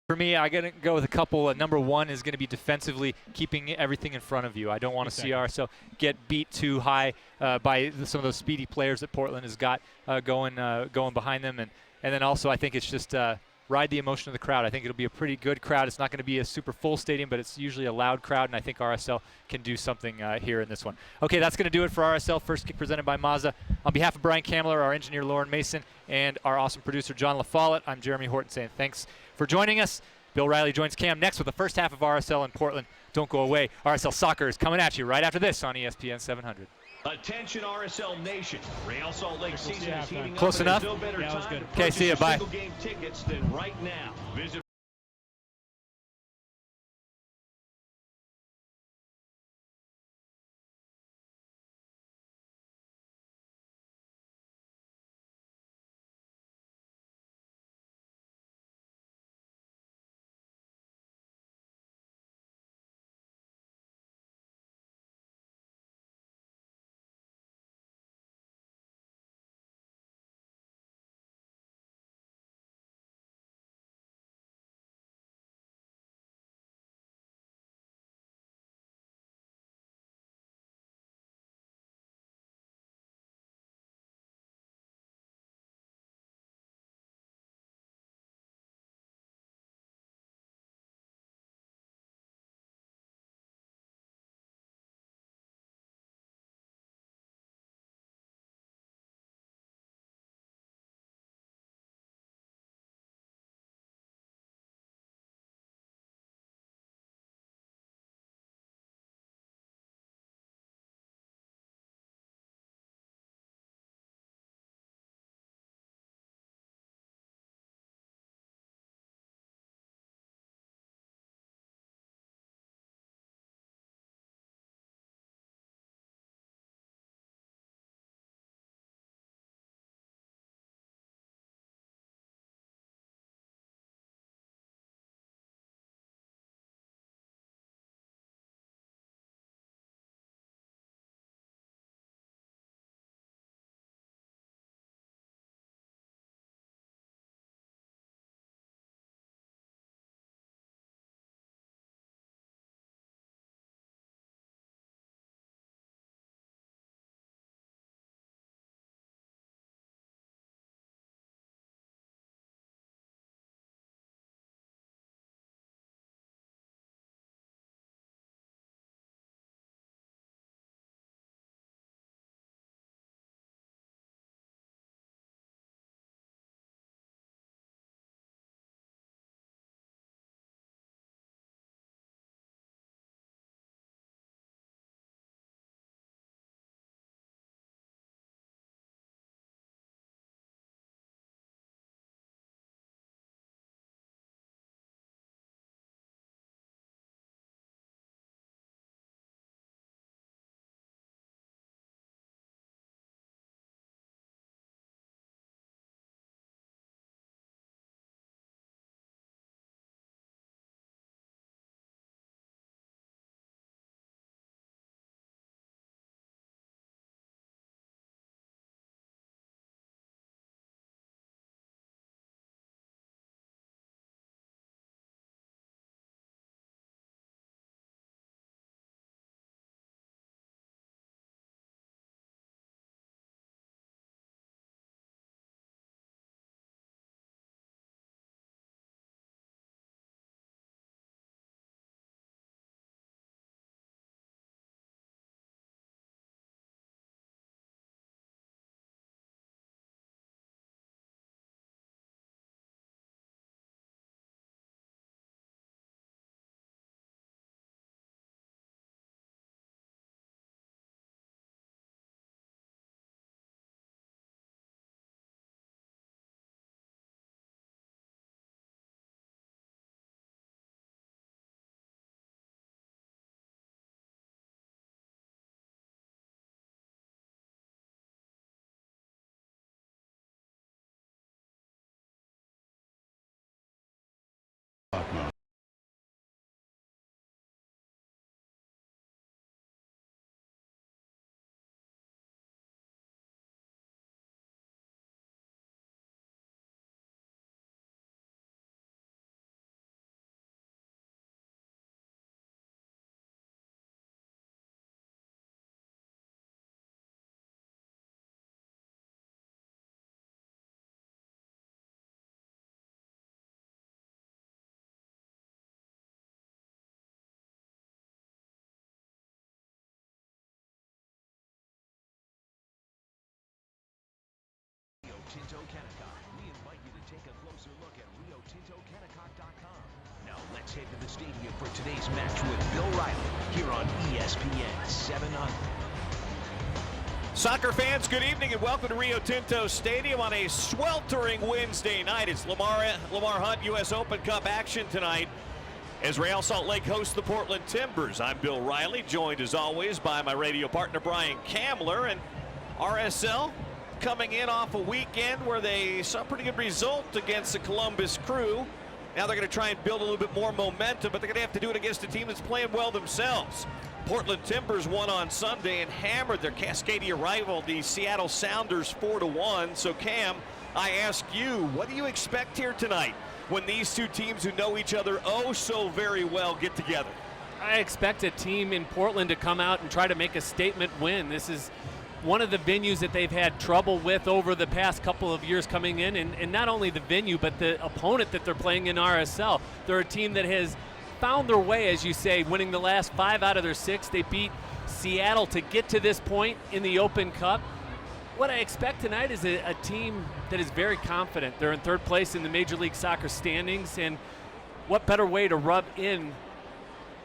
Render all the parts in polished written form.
For me, I got to go with a couple. Number one is going to be defensively keeping everything in front of you. I don't want to see RSL get beat too high by some of those speedy players that Portland has got going behind them. And then also I think it's just ride the emotion of the crowd. I think it'll be a pretty good crowd. It's not going to be a super full stadium, but it's usually a loud crowd, and I think RSL can do something here in this one. Okay, that's going to do it for RSL First Kick presented by Mazda. On behalf of Brian Kamler, our engineer Lauren Mason, and our awesome producer John LaFollette, I'm Jeremy Horton saying thanks for joining us. Bill Riley joins Cam next with the first half of RSL in Portland. Don't go away. RSL Soccer is coming at you right after this on ESPN 700. Attention RSL Nation. Real Salt Lake season is heating up. Close enough? No better Yeah, that was good. time to Okay, see you. Bye. game tickets than right now. Visit Tinto Kennecott. We invite you to take a closer look at RioTintoKennecott.com. Now let's head to the stadium for today's match with Bill Riley here on ESPN 700. Soccer fans, good evening and welcome to Rio Tinto Stadium on a sweltering Wednesday night. It's Lamar Hunt U.S. Open Cup action tonight as Real Salt Lake hosts the Portland Timbers. I'm Bill Riley, joined as always by my radio partner Brian Kamler, and RSL coming in off a weekend where they saw a pretty good result against the Columbus Crew. Now they're going to try and build a little bit more momentum, but they're going to have to do it against a team that's playing well themselves. Portland Timbers won on Sunday and hammered their Cascadia rival, the Seattle Sounders, 4-1. So Cam, I ask you, what do you expect here tonight when these two teams who know each other oh so very well get together? I expect a team in Portland to come out and try to make a statement win. This is one of the venues that they've had trouble with over the past couple of years coming in, and not only the venue, but the opponent that they're playing in RSL. They're a team that has found their way, as you say, winning the last 5 out of their 6. They beat Seattle to get to this point in the Open Cup. What I expect tonight is a team that is very confident. They're in 3rd place in the Major League Soccer standings, and what better way to rub in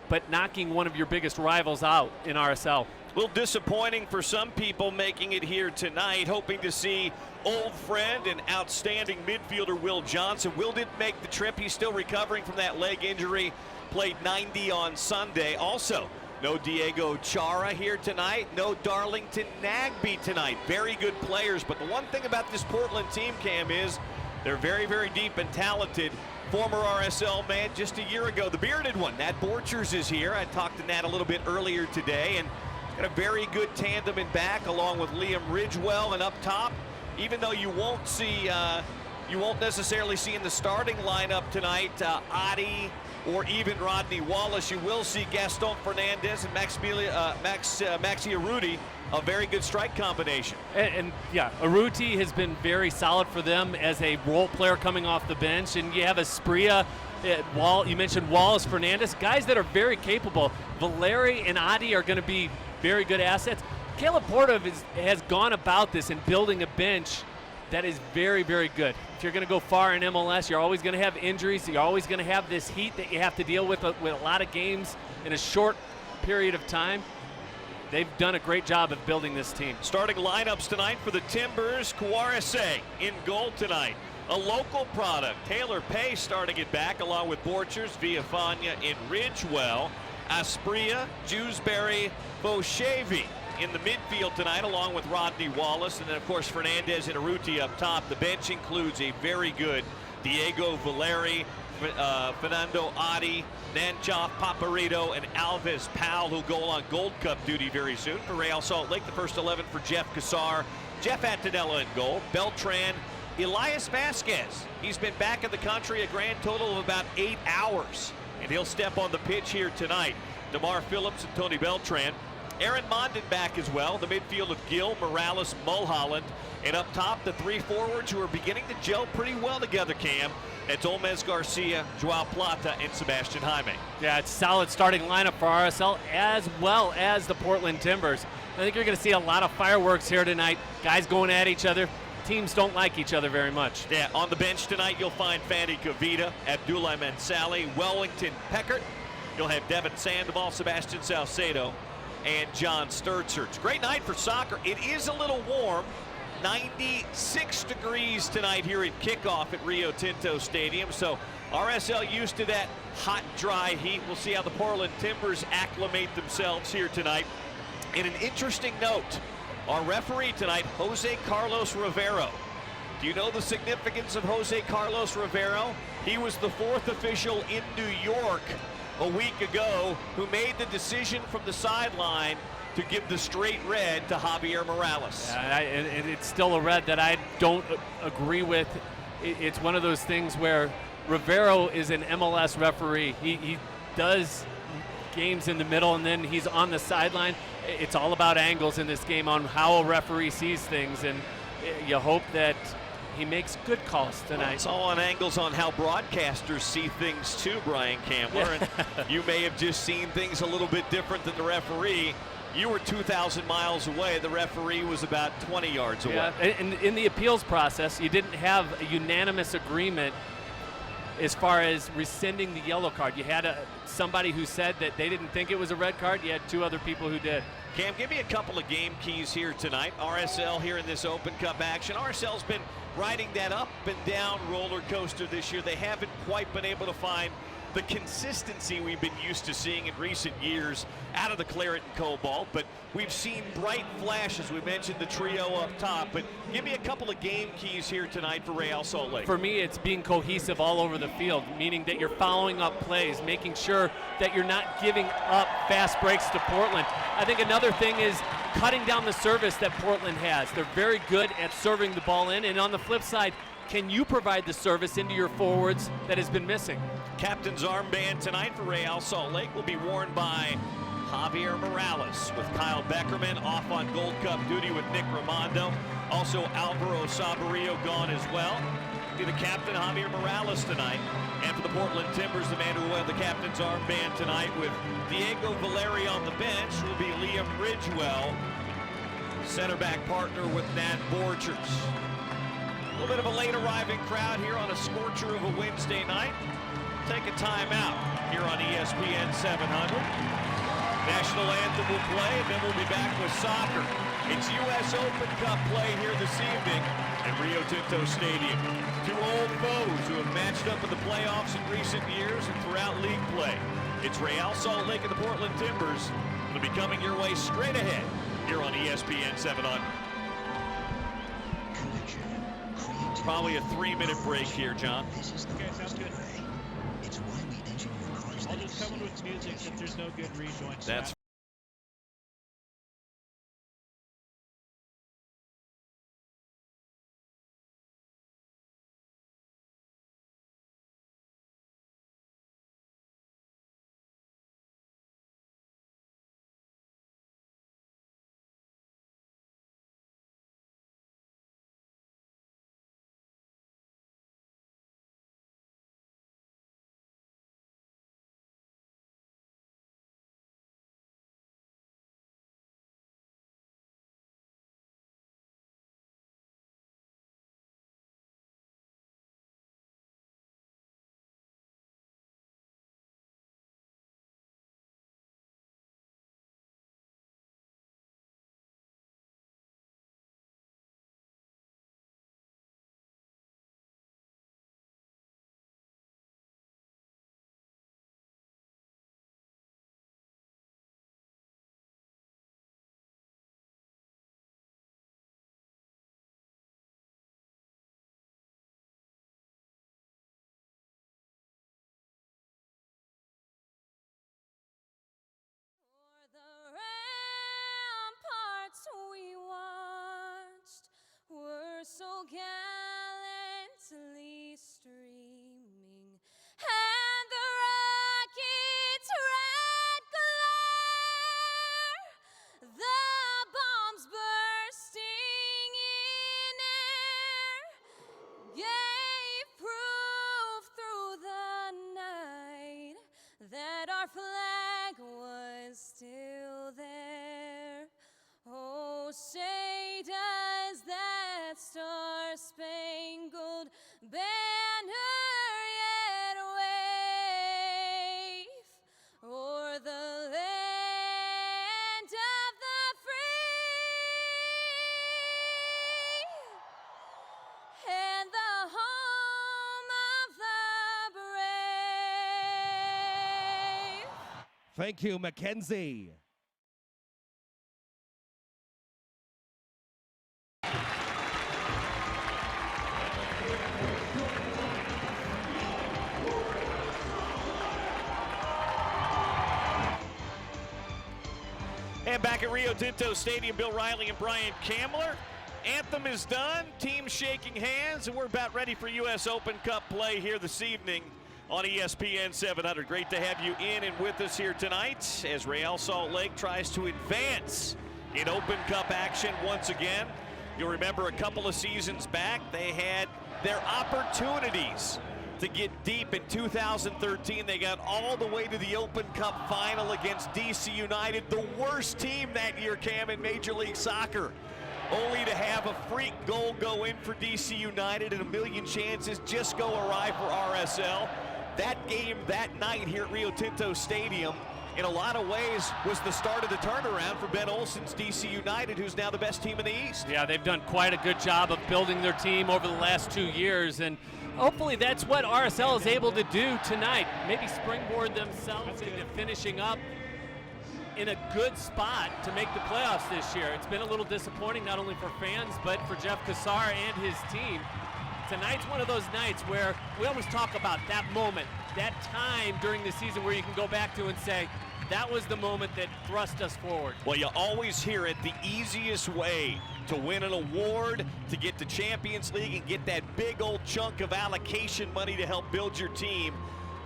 but knocking one of your biggest rivals out in RSL. A little disappointing for some people making it here tonight, hoping to see old friend and outstanding midfielder Will Johnson. Will didn't make the trip. He's still recovering from that leg injury. Played 90 on Sunday. Also, no Diego Chara here tonight. No Darlington Nagbe tonight. Very good players. But the one thing about this Portland team, Cam, is they're very, very deep and talented. Former RSL man just a year ago, the bearded one, Nat Borchers, is here. I talked to Nat a little bit earlier today, and got a very good tandem in back along with Liam Ridgewell, and up top, even though you won't necessarily see in the starting lineup tonight Adi or even Rodney Wallace, you will see Gaston Fernandez and Maxi Arruti, a very good strike combination. And yeah, Arruti has been very solid for them as a role player coming off the bench, and you have Espria, you mentioned Wallace, Fernandez, guys that are very capable. Valeri and Adi are going to be very good assets. Caleb Porta has gone about this in building a bench that is very, very good. If you're going to go far in MLS, you're always going to have injuries. You're always going to have this heat that you have to deal with a lot of games in a short period of time. They've done a great job of building this team. Starting lineups tonight for the Timbers: Cuarese in goal tonight. A local product, Taylor Pace starting it back along with Borchers, Villafana, and Ridgewell. Aspria, Jewsbury, Boshevi in the midfield tonight along with Rodney Wallace, and then of course Fernandez and Arruti up top. The bench includes a very good Diego Valeri, Fernando Adi, Nanchoff, Paparito, and Alves Powell, who go on Gold Cup duty very soon for Real Salt Lake. The first 11 for Jeff Cassar, Jeff Antonella in goal, Beltran, Elias Vasquez. He's been back in the country a grand total of about 8 hours, and he'll step on the pitch here tonight. DeMar Phillips and Tony Beltran. Aaron Mondin back as well. The midfield of Gill, Morales, Mulholland. And up top, the 3 forwards who are beginning to gel pretty well together, Cam. It's Olmez Garcia, Joao Plata, and Sebastian Jaime. Yeah, it's a solid starting lineup for RSL as well as the Portland Timbers. I think you're going to see a lot of fireworks here tonight. Guys going at each other. Teams don't like each other very much. Yeah, on the bench tonight, you'll find Fanny Kavita, Abdullah Mansali, Wellington Peckert. You'll have Devin Sandoval, Sebastian Salcedo, and John Sturzer. It's a great night for soccer. It is a little warm. 96 degrees tonight here at kickoff at Rio Tinto Stadium. So RSL used to that hot, dry heat. We'll see how the Portland Timbers acclimate themselves here tonight. And an interesting note, our referee tonight, Jose Carlos Rivero. Do you know the significance of Jose Carlos Rivero? He was the 4th official in New York a week ago who made the decision from the sideline to give the straight red to Javier Morales. And it's still a red that I don't agree with. It's one of those things where Rivero is an MLS referee. He does games in the middle, and then he's on the sideline. It's all about angles in this game on how a referee sees things, and you hope that he makes good calls tonight. Well, it's all on angles on how broadcasters see things too, Brian Kamler. And you may have just seen things a little bit different than the referee. You were 2,000 miles away. The referee was about 20 yards away. Yeah, and in the appeals process, you didn't have a unanimous agreement as far as rescinding the yellow card. You had somebody who said that they didn't think it was a red card. You had 2 other people who did. Cam, give me a couple of game keys here tonight. RSL here in this Open Cup action. RSL's been riding that up and down roller coaster this year. They haven't quite been able to find the consistency we've been used to seeing in recent years out of the Claret and Cobalt, but we've seen bright flashes. We mentioned the trio up top, but give me a couple of game keys here tonight for Real Salt Lake. For me, it's being cohesive all over the field, meaning that you're following up plays, making sure that you're not giving up fast breaks to Portland. I think another thing is cutting down the service that Portland has. They're very good at serving the ball in, and on the flip side, can you provide the service into your forwards that has been missing? Captain's armband tonight for Real Salt Lake will be worn by Javier Morales, with Kyle Beckerman off on Gold Cup duty with Nick Raimondo. Also Alvaro Saborio gone as well. Be the captain, Javier Morales, tonight. And for the Portland Timbers, the man who will wear the captain's armband tonight with Diego Valeri on the bench will be Liam Ridgewell, center back partner with Nat Borchers. A little bit of a late arriving crowd here on a scorcher of a Wednesday night. Take a timeout here on ESPN 700. National anthem will play, and then we'll be back with soccer. It's U.S. Open Cup play here this evening at Rio Tinto Stadium. 2 old foes who have matched up in the playoffs in recent years and throughout league play. It's Real Salt Lake and the Portland Timbers. It'll be coming your way straight ahead here on ESPN 700. Probably a 3-minute break here, John. Okay, sounds good. I'll just come in with music if there's no good rejoins. That's we watched were so gallantly streaming, and the rocket's red glare, the bombs bursting in air, gave proof through the night that our flag was still there. Oh, say does that star-spangled banner yet wave o'er the land of the free and the home of the brave? Thank you, Mackenzie. And back at Rio Tinto Stadium, Bill Riley and Brian Kamler. Anthem is done, teams shaking hands, and we're about ready for U.S. Open Cup play here this evening on ESPN 700. Great to have you in and with us here tonight as Real Salt Lake tries to advance in Open Cup action once again. You'll remember a couple of seasons back, they had their opportunities to get deep. In 2013, they got all the way to the Open Cup final against DC United, the worst team that year, Cam, in Major League Soccer. Only to have a freak goal go in for DC United and a million chances just go awry for RSL. That game that night here at Rio Tinto Stadium, in a lot of ways, was the start of the turnaround for Ben Olsen's DC United, who's now the best team in the East. Yeah, they've done quite a good job of building their team over the last 2 years, and hopefully that's what RSL is able to do tonight. Maybe springboard themselves into finishing up in a good spot to make the playoffs this year. It's been a little disappointing, not only for fans, but for Jeff Cassar and his team. Tonight's one of those nights where we always talk about that moment, that time during the season where you can go back to and say, that was the moment that thrust us forward. Well, you always hear it, the easiest way to win an award, to get to Champions League and get that big old chunk of allocation money to help build your team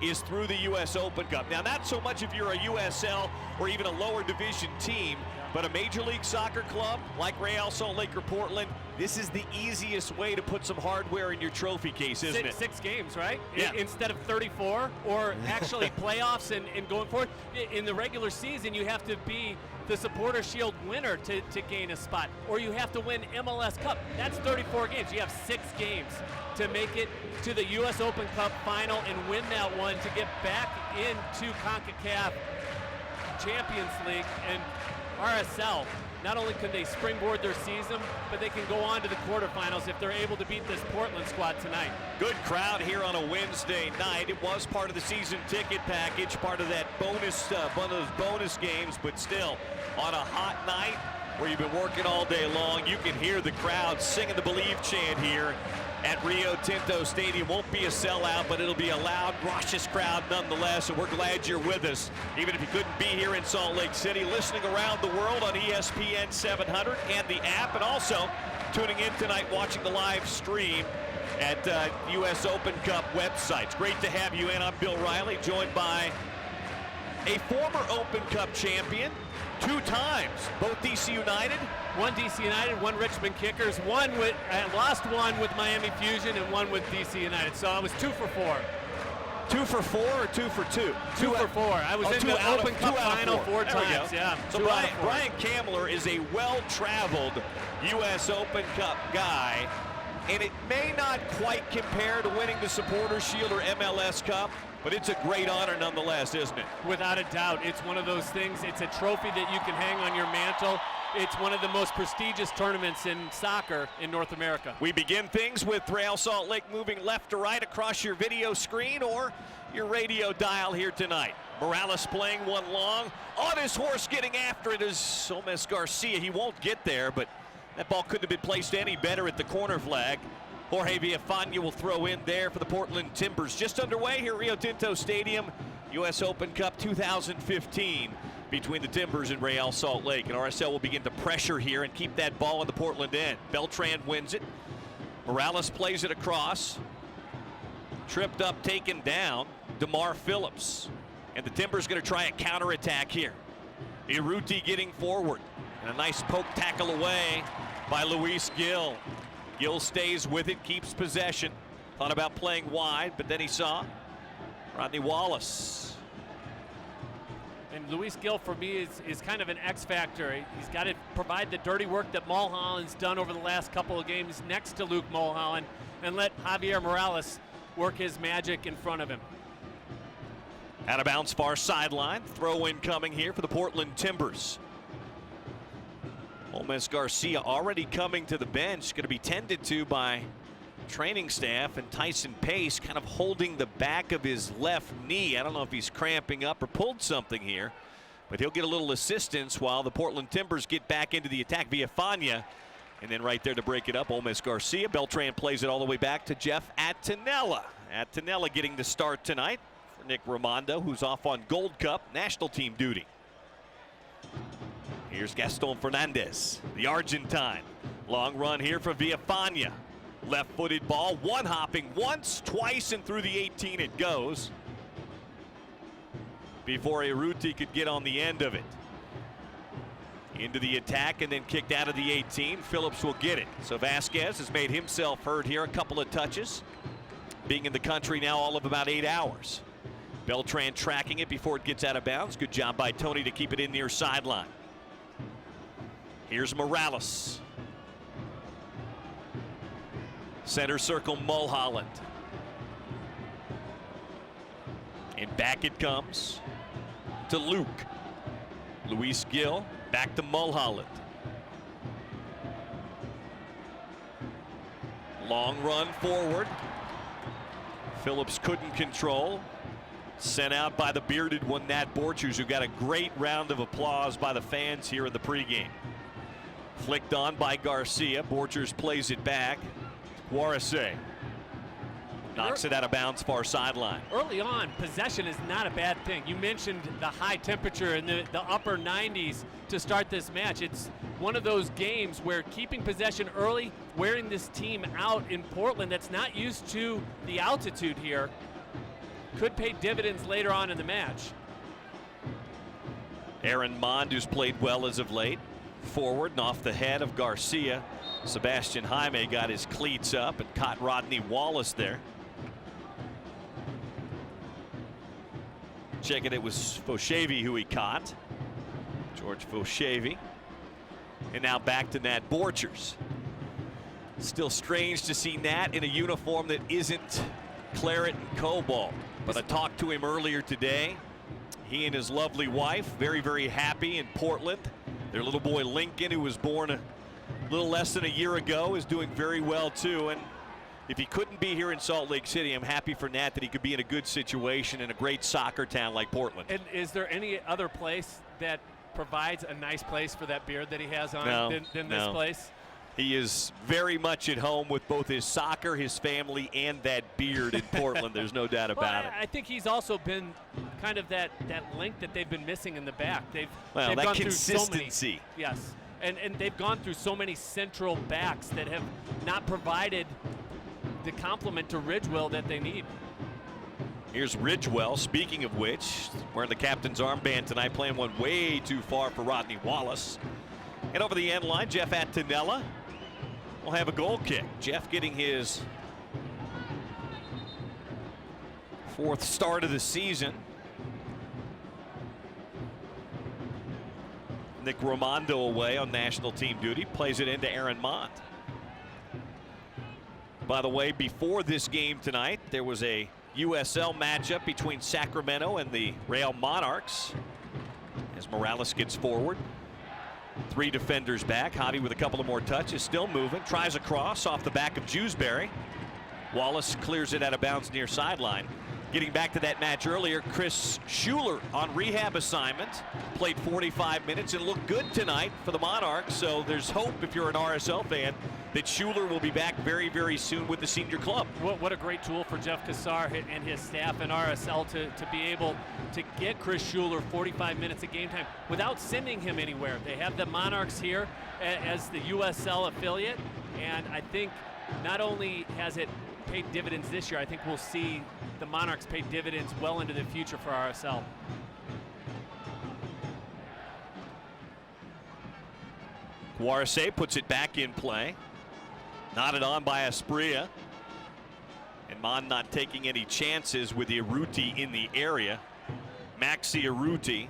is through the U.S. Open Cup. Now, not so much if you're a USL or even a lower division team, but a Major League Soccer club like Real Salt Lake or Portland, this is the easiest way to put some hardware in your trophy case, isn't it? 6 games, right? Yeah. Instead of 34, or actually playoffs and going forward. In the regular season, you have to be the Supporter Shield winner to gain a spot, or you have to win MLS Cup. That's 34 games. You have 6 games to make it to the U.S. Open Cup final and win that one to get back into CONCACAF Champions League. And RSL, not only can they springboard their season, but they can go on to the quarterfinals if they're able to beat this Portland squad tonight. Good crowd here on a Wednesday night. It was part of the season ticket package, part of that bonus, one of those bonus games, but still, on a hot night where you've been working all day long, you can hear the crowd singing the Believe chant here at Rio Tinto Stadium. Won't be a sellout, but it'll be a loud, raucous crowd nonetheless, and we're glad you're with us. Even if you couldn't be here in Salt Lake City, listening around the world on ESPN 700 and the app, and also tuning in tonight watching the live stream at U.S. Open Cup websites. Great to have you in. I'm Bill Riley, joined by a former Open Cup champion, 2 times, both DC United. One DC United, one Richmond Kickers, one with lost one with Miami Fusion, and one with DC United. So I was 2 for 4. 2 for 4 or 2 for 2? 2 for 4. I was in the Open Cup final 4 times. Yeah. So Brian Kamler is a well-traveled U.S. Open Cup guy, and it may not quite compare to winning the Supporter Shield or MLS Cup, but it's a great honor nonetheless, isn't it? Without a doubt. It's one of those things. It's a trophy that you can hang on your mantle. It's one of the most prestigious tournaments in soccer in North America. We begin things with Real Salt Lake moving left to right across your video screen or your radio dial here tonight. Morales playing one long. On his horse getting after it is Gomez Garcia. He won't get there, but that ball couldn't have been placed any better at the corner flag. Jorge Villafana will throw in there for the Portland Timbers. Just underway here at Rio Tinto Stadium, U.S. Open Cup 2015 between the Timbers and Real Salt Lake. And RSL will begin to pressure here and keep that ball in the Portland end. Beltran wins it. Morales plays it across. Tripped up, taken down. DeMar Phillips. And the Timbers going to try a counterattack here. Iruti getting forward. And a nice poke tackle away by Luis Gil. Gil stays with it, keeps possession. Thought about playing wide, but then he saw Rodney Wallace. And Luis Gil, for me, is kind of an X factor. He's got to provide the dirty work that Mulholland's done over the last couple of games next to Luke Mulholland and let Javier Morales work his magic in front of him. Out of bounds, far sideline. Throw in coming here for the Portland Timbers. Gomez Garcia already coming to the bench, going to be tended to by training staff, and Tyson Pace kind of holding the back of his left knee. I don't know if he's cramping up or pulled something here, but he'll get a little assistance while the Portland Timbers get back into the attack via Fania. And then right there to break it up, Gomez Garcia. Beltran plays it all the way back to Jeff Attinella. Attinella getting the start tonight for Nick Raimondo, who's off on Gold Cup national team duty. Here's Gaston Fernandez, the Argentine. Long run here for Villafana. Left-footed ball, one hopping once, twice, and through the 18 it goes. Before Iruti could get on the end of it. Into the attack and then kicked out of the 18. Phillips will get it. So Vasquez has made himself heard here, a couple of touches. being in the country now all of about 8 hours. Beltran tracking it before it gets out of bounds. Good job by Tony to keep it in near sideline. Here's Morales. Center circle Mulholland. And back it comes to Luke. Luis Gill back to Mulholland. Long run forward. Phillips couldn't control. Sent out by the bearded one, Nat Borchers, who got a great round of applause by the fans here in the pregame. Flicked on by Garcia. Borchers plays it back. Juarez knocks it out of bounds, far sideline. Early on, possession is not a bad thing. You mentioned the high temperature in the upper 90s to start this match. It's one of those games where keeping possession early, wearing this team out in Portland that's not used to the altitude here, could pay dividends later on in the match. Aaron Mond, who's played well as of late, forward and off the head of Garcia. Sebastian Jaime got his cleats up and caught Rodney Wallace there. Checking it was Foshavy who he caught. George Foshavy. And now back to Nat Borchers. Still strange to see Nat in a uniform that isn't claret and cobalt. But I talked to him earlier today. He and his lovely wife, very, very happy in Portland. Their little boy Lincoln, who was born a little less than a year ago, is doing very well too. And if he couldn't be here in Salt Lake City, I'm happy for Nat that he could be in a good situation in a great soccer town like Portland. And is there any other place that provides a nice place for that beard that he has on than this place? He is very much at home with both his soccer, his family, and that beard in Portland. There's no doubt about it. I think he's also been kind of that link that they've been missing in the back. They've that gone consistency. Through so many, yes, and they've gone through so many central backs that have not provided the complement to Ridgewell that they need. Here's Ridgewell, speaking of which, wearing the captain's armband tonight, playing one way too far for Rodney Wallace. And over the end line, Jeff Antonella will have a goal kick. Jeff getting his 4th start of the season. Nick Romando away on national team duty, plays it into Aaron Mond. By the way, before this game tonight, there was a USL matchup between Sacramento and the Real Monarchs. As Morales gets forward. 3 defenders back. Hottie with a couple of more touches, still moving. Tries a cross off the back of Jewsbury. Wallace clears it out of bounds near sideline. Getting back to that match earlier, Chris Schuler on rehab assignment. Played 45 minutes and looked good tonight for the Monarchs. So there's hope, if you're an RSL fan, that Schuler will be back very, very soon with the senior club. What a great tool for Jeff Cassar and his staff in RSL to be able to get Chris Schuler 45 minutes of game time without sending him anywhere. They have the Monarchs here as the USL affiliate, and I think not only has it paid dividends this year, I think we'll see the Monarchs pay dividends well into the future for RSL. Juarez puts it back in play. Knotted on by Asprilla. And Mon not taking any chances with Urruti in the area. Maxi Urruti,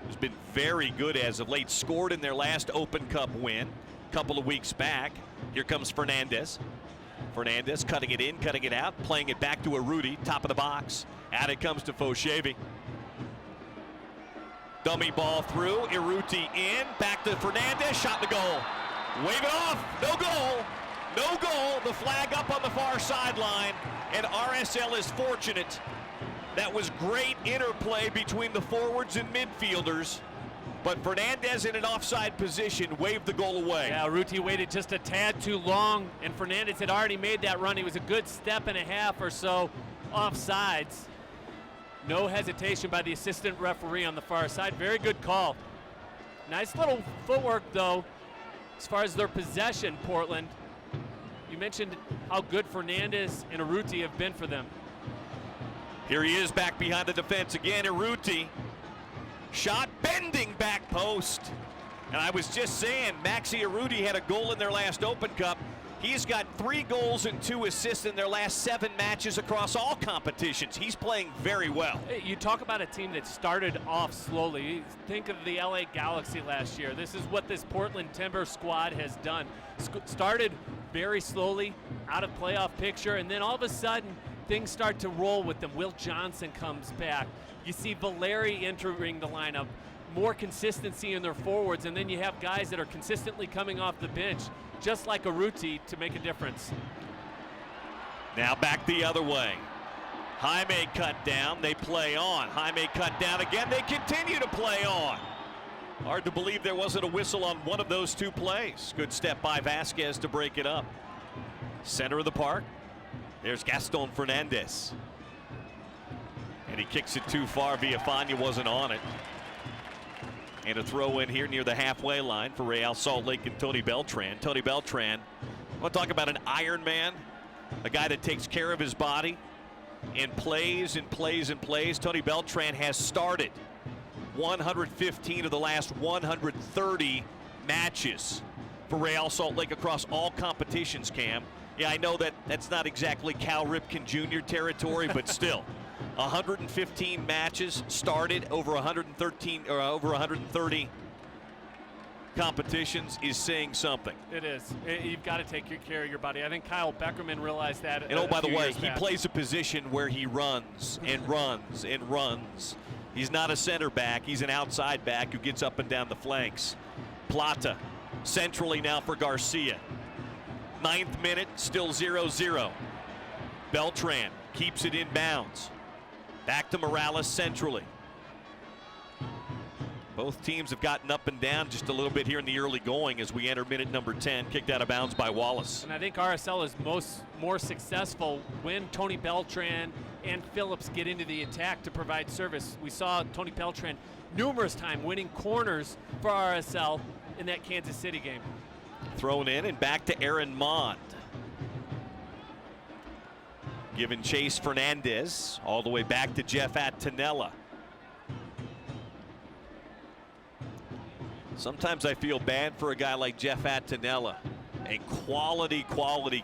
who's been very good as of late, scored in their last Open Cup win a couple of weeks back. Here comes Fernandez. Fernandez cutting it in, cutting it out, playing it back to Urruti, top of the box. Out it comes to Foshavy. Dummy ball through, Urruti in, back to Fernandez, shot to goal. Wave it off, no goal. No goal, the flag up on the far sideline, and RSL is fortunate. That was great interplay between the forwards and midfielders, but Fernandez in an offside position waved the goal away. Yeah, Urruti waited just a tad too long, and Fernandez had already made that run. He was a good step and a half or so offsides. No hesitation by the assistant referee on the far side. Very good call. Nice little footwork, though, as far as their possession, Portland. You mentioned how good Fernandez and Urruti have been for them. Here he is back behind the defense again. Urruti shot, bending back post. And I was just saying, Maxi Urruti had a goal in their last Open Cup. He's got 3 goals and 2 assists in their last 7 matches across all competitions. He's playing very well. You talk about a team that started off slowly. Think of the LA Galaxy last year. This is what this Portland Timber squad has done. Started very slowly, out of playoff picture, and then all of a sudden, things start to roll with them. Will Johnson comes back. You see Valeri entering the lineup. More consistency in their forwards, and then you have guys that are consistently coming off the bench, just like Urruti, to make a difference. Now back the other way. Jaime cut down, they play on. Jaime cut down again, they continue to play on. Hard to believe there wasn't a whistle on one of those 2 plays. Good step by Vasquez to break it up. Center of the park, there's Gaston Fernandez. And he kicks it too far, Villafana wasn't on it. And a throw in here near the halfway line for Real Salt Lake and Tony Beltran. Tony Beltran, I want to talk about an Iron Man, a guy that takes care of his body and plays and plays and plays. Tony Beltran has started 115 of the last 130 matches for Real Salt Lake across all competitions, Cam. Yeah, I know that that's not exactly Cal Ripken Jr. territory, but still. 115 matches started, over 113 or over 130 competitions is saying something. It is. You've got to take care of your body. I think Kyle Beckerman realized that. And oh, by the way, he plays a position where he runs and runs and runs. He's not a center back. He's an outside back who gets up and down the flanks. Plata centrally now for Garcia. 9th minute, still 0-0. Beltran keeps it in bounds. Back to Morales centrally. Both teams have gotten up and down just a little bit here in the early going as we enter minute number 10, kicked out of bounds by Wallace. And I think RSL is more successful when Tony Beltran and Phillips get into the attack to provide service. We saw Tony Beltran numerous times winning corners for RSL in that Kansas City game. Thrown in and back to Aaron Mond. Giving chase Fernandez all the way back to Jeff Attinella. Sometimes I feel bad for a guy like Jeff Attinella, a quality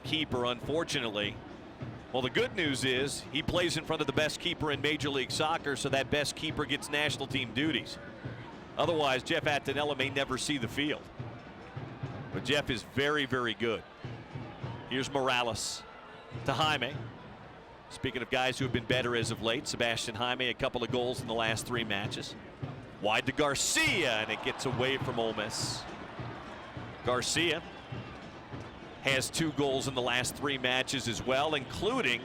keeper. Unfortunately, well, the good news is he plays in front of the best keeper in Major League Soccer, so that best keeper gets national team duties. Otherwise, Jeff Attinella may never see the field. But Jeff is very good. Here's Morales to Jaime. Speaking of guys who have been better as of late, Sebastian Jaime, a couple of goals in the last 3 matches. Wide to Garcia, and it gets away from Ole Miss. Garcia has 2 goals in the last 3 matches as well, including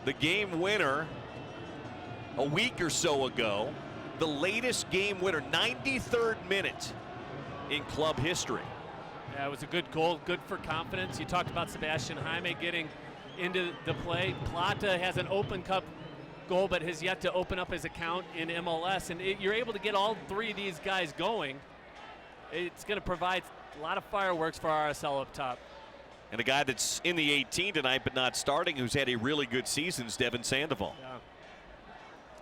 the game winner a week or so ago. The latest game winner, 93rd minute in club history. Yeah, it was a good goal, good for confidence. You talked about Sebastian Jaime getting into the play. Plata has an Open Cup goal, but has yet to open up his account in MLS. And you're able to get all 3 of these guys going. It's going to provide a lot of fireworks for RSL up top. And a guy that's in the 18 tonight but not starting, who's had a really good season, is Devin Sandoval. Yeah.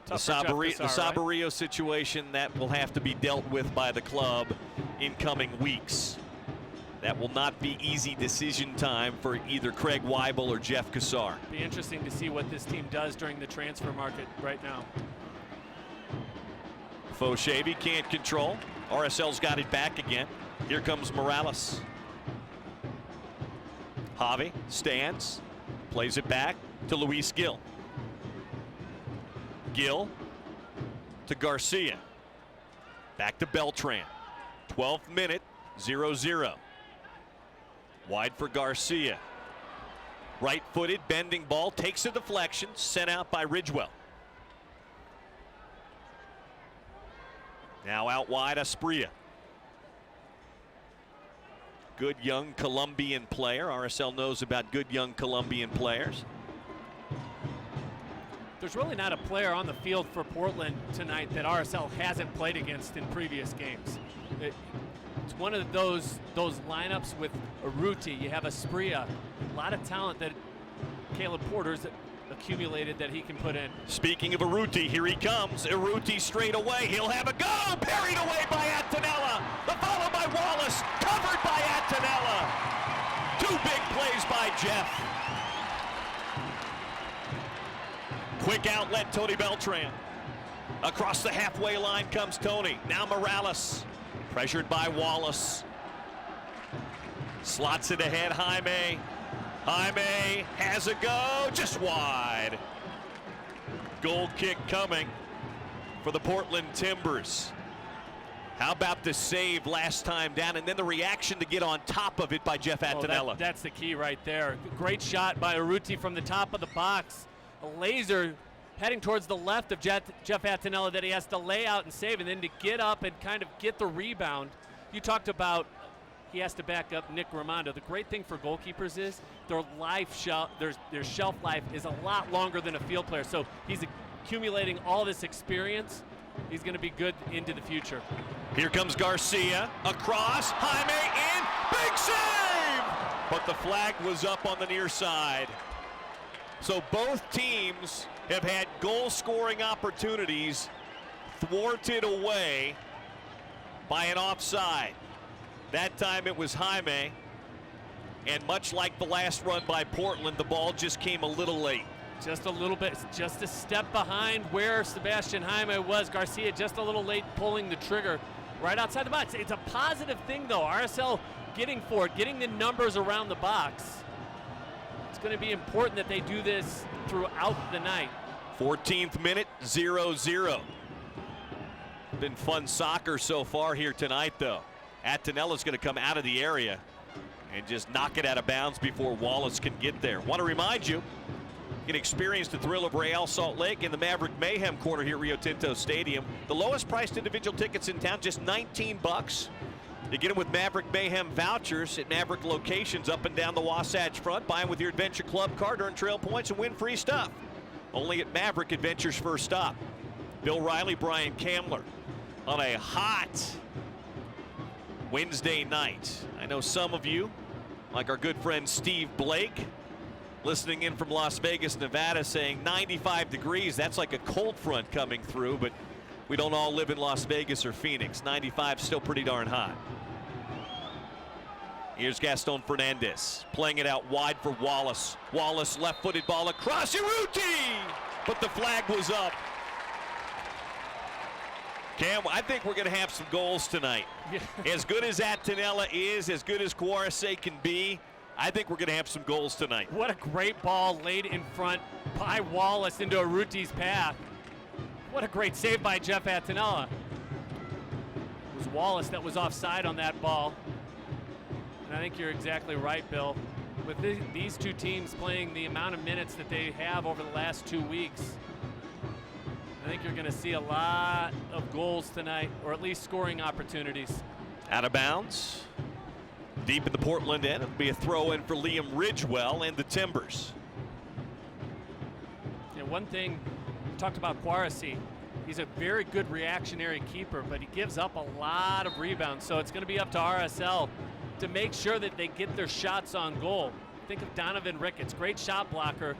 The Saborio situation, that will have to be dealt with by the club in coming weeks. That will not be easy decision time for either Craig Weibel or Jeff Cassar. Be interesting to see what this team does during the transfer market right now. Foshavy can't control. RSL's got it back again. Here comes Morales. Javi stands, plays it back to Luis Gil. Gil to Garcia. Back to Beltran. 12th minute, 0-0. Wide for Garcia. Right-footed, bending ball, takes a deflection, sent out by Ridgewell. Now out wide, Asprilla. Good young Colombian player. RSL knows about good young Colombian players. There's really not a player on the field for Portland tonight that RSL hasn't played against in previous games. It's one of those lineups with Urruti. You have Asprilla, a lot of talent that Caleb Porter's accumulated that he can put in. Speaking of Urruti, here he comes. Urruti straight away. He'll have a go. Parried away by Attinella. The follow by Wallace. Covered by Attinella. 2 big plays Jeff. Quick outlet, Tony Beltran. Across the halfway line comes Tony. Now Morales, pressured by Wallace. Slots it ahead, Jaime. Jaime has a go, just wide. Goal kick coming for the Portland Timbers. How about the save last time down, and then the reaction to get on top of it by Jeff Attinella. That's the key right there. Great shot by Urruti from the top of the box. A laser heading towards the left of Jeff Attinella that he has to lay out and save, and then to get up and kind of get the rebound. You talked about he has to back up Nick Raimondo. The great thing for goalkeepers is their shelf life is a lot longer than a field player. So he's accumulating all this experience. He's going to be good into the future. Here comes Garcia, across, Jaime in, big save! But the flag was up on the near side. So both teams have had goal-scoring opportunities thwarted away by an offside. That time it was Jaime, and much like the last run by Portland, the ball just came a little late. Just a little bit, just a step behind where Sebastian Jaime was. Garcia just a little late pulling the trigger right outside the box. It's a positive thing though. RSL getting forward, getting the numbers around the box. It's going to be important that they do this throughout the night. 14th minute, 0-0. Been fun soccer so far here tonight though. Attinella's going to come out of the area and just knock it out of bounds before Wallace can get there. Want to remind you, you can experience the thrill of Real Salt Lake in the Maverick Mayhem corner here at Rio Tinto Stadium. The lowest priced individual tickets in town, just $19. You get them with Maverick Mayhem vouchers at Maverick locations up and down the Wasatch Front. Buy them with your Adventure Club card, earn trail points, and win free stuff. Only at Maverick Adventure's first stop. Bill Riley, Brian Kamler on a hot Wednesday night. I know some of you, like our good friend Steve Blake, listening in from Las Vegas, Nevada, saying 95 degrees. That's like a cold front coming through, but we don't all live in Las Vegas or Phoenix. 95 still pretty darn hot. Here's Gaston Fernandez playing it out wide for Wallace. Wallace left-footed ball across Urruti, but the flag was up. Cam, I think we're going to have some goals tonight. Yeah. As good as Attinella is, as good as Cuarese can be, I think we're going to have some goals tonight. What a great ball laid in front by Wallace into Urruti's path. What a great save by Jeff Attinella. It was Wallace that was offside on that ball. And I think you're exactly right, Bill. With these two teams playing the amount of minutes that they have over the last 2 weeks, I think you're going to see a lot of goals tonight, or at least scoring opportunities. Out of bounds. Deep in the Portland end. It'll be a throw in for Liam Ridgewell and the Timbers. Yeah, one thing, we talked about Cuarese. He's a very good reactionary keeper, but he gives up a lot of rebounds. So it's going to be up to RSL to make sure that they get their shots on goal. Think of Donovan Ricketts, great shot blocker,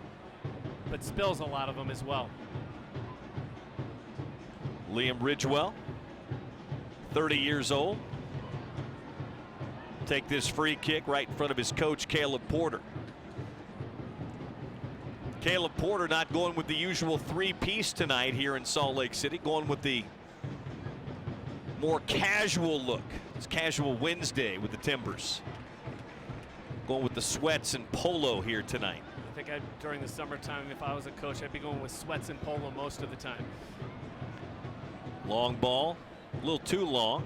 but spills a lot of them as well. Liam Ridgewell, 30 years old. Take this free kick right in front of his coach, Caleb Porter. Caleb Porter not going with the usual three-piece tonight here in Salt Lake City, going with the more casual look. It's Casual Wednesday with the Timbers. Going with the sweats and polo here tonight. I think during the summertime, if I was a coach, I'd be going with sweats and polo most of the time. Long ball, a little too long.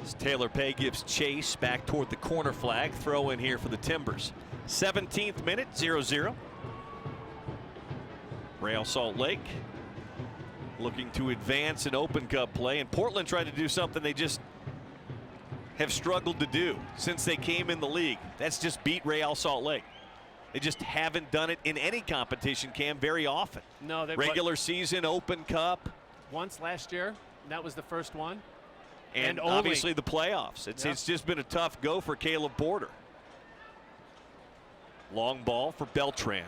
As Taylor Pay gives chase back toward the corner flag. Throw in here for the Timbers. 17th minute, 0-0. Real Salt Lake looking to advance in Open Cup play, and Portland tried to do something they just have struggled to do since they came in the league. That's just beat Real Salt Lake. They just haven't done it in any competition, Cam, very often. No, they regular season, Open Cup. Once last year, that was the first one. And obviously the playoffs. It's just been a tough go for Caleb Porter. Long ball for Beltran.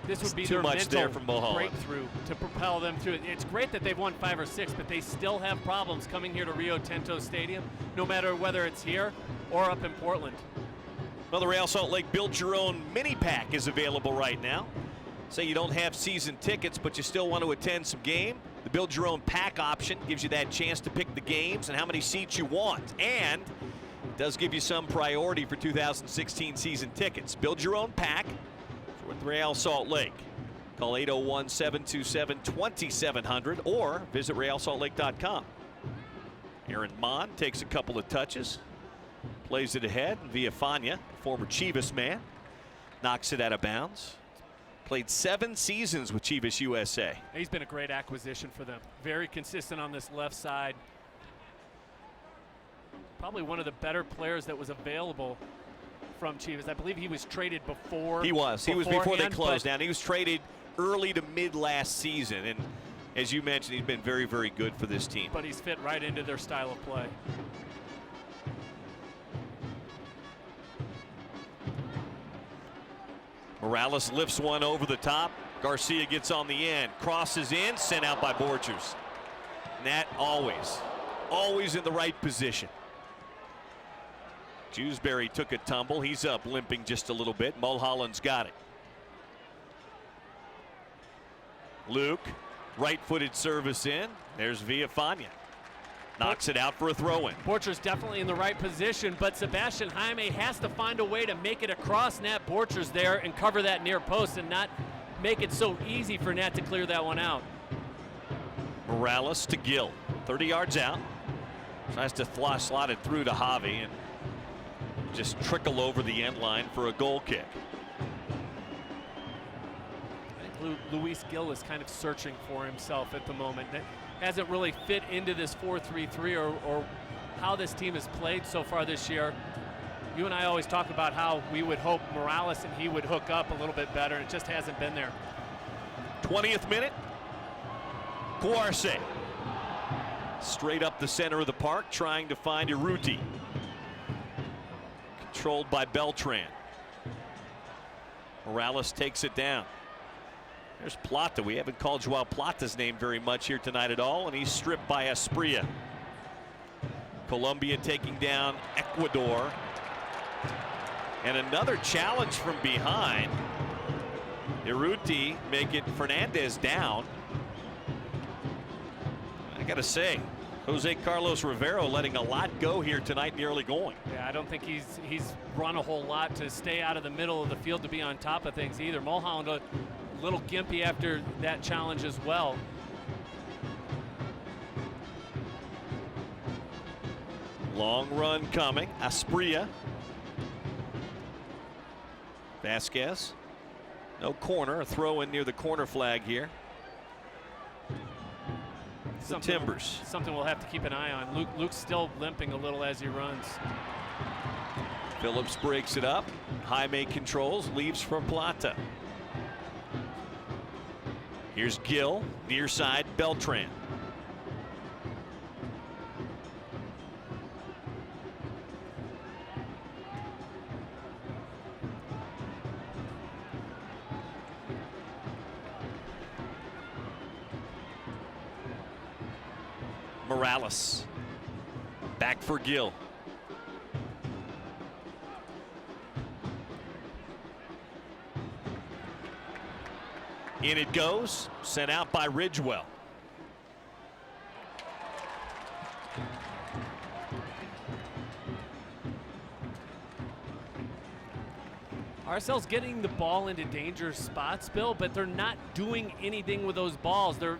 This would be too their much there from Mulholland. Breakthrough to propel them through. It's great that they've won 5 or 6, but they still have problems coming here to Rio Tinto Stadium, no matter whether it's here or up in Portland. Well, the Real Salt Lake Build Your Own mini pack is available right now. Say you don't have season tickets, but you still want to attend some game. The Build Your Own pack option gives you that chance to pick the games and how many seats you want. And it does give you some priority for 2016 season tickets. Build Your Own pack with Real Salt Lake. Call 801-727-2700 or visit realsaltlake.com. Aaron Mon takes a couple of touches, plays it ahead. Villafana, former Chivas man, knocks it out of bounds. Played 7 seasons with Chivas USA. He's been a great acquisition for them. Very consistent on this left side. Probably one of the better players that was available from Chivas. I believe he was traded before. He was before they closed down. He was traded early to mid last season, and as you mentioned, he's been very, very good for this team. But he's fit right into their style of play. Morales lifts one over the top. Garcia gets on the end, crosses in, sent out by Borchers. And that always in the right position. Jewsbury took a tumble. He's up limping just a little bit. Mulholland's got it. Luke, right-footed service in. There's Villafana. Knocks it out for a throw-in. Borchers definitely in the right position, but Sebastian Jaime has to find a way to make it across Nat Borchers there and cover that near post and not make it so easy for Nat to clear that one out. Morales to Gill, 30 yards out. Tries to slot it through to Javi and just trickle over the end line for a goal kick. Luis Gill is kind of searching for himself at the moment. That hasn't really fit into this 4-3-3 or how this team has played so far this year. You and I always talk about how we would hope Morales and he would hook up a little bit better, and it just hasn't been there. 20th minute. Cuarce straight up the center of the park, trying to find Urruti. Controlled by Beltran. Morales takes it down. There's Plata. We haven't called Joao Plata's name very much here tonight at all, and he's stripped by Asprilla. Colombia taking down Ecuador. And another challenge from behind. Urruti making Fernandez down. I gotta say, Jose Carlos Rivero letting a lot go here tonight in the early going. Yeah, I don't think he's run a whole lot to stay out of the middle of the field to be on top of things either. Mulholland a little gimpy after that challenge as well. Long run coming. Asprilla. Vasquez. No corner. A throw in near the corner flag here. The Timbers. Something we'll have to keep an eye on. Luke's still limping a little as he runs. Phillips breaks it up. Jaime controls. Leaves for Plata. Here's Gill. Near side Beltran. Morales. Back for Gill. In it goes. Sent out by Ridgewell. RSL's getting the ball into dangerous spots, Bill, but they're not doing anything with those balls. Their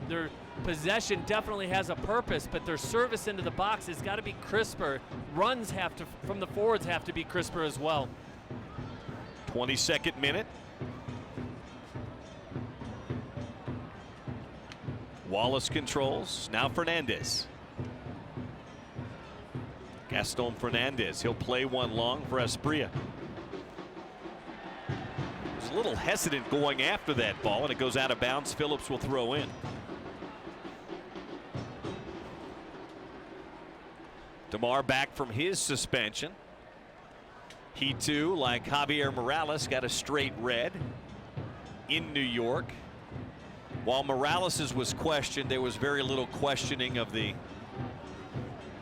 possession definitely has a purpose, but their service into the box has got to be crisper. Runs from the forwards have to be crisper as well. 22nd minute. Wallace controls. Now Fernandez. Gaston Fernandez. He'll play one long for Asprilla. Was a little hesitant going after that ball, and it goes out of bounds. Phillips will throw in. DeMar back from his suspension. He too, like Javier Morales, got a straight red in New York. While Morales's was questioned, there was very little questioning of the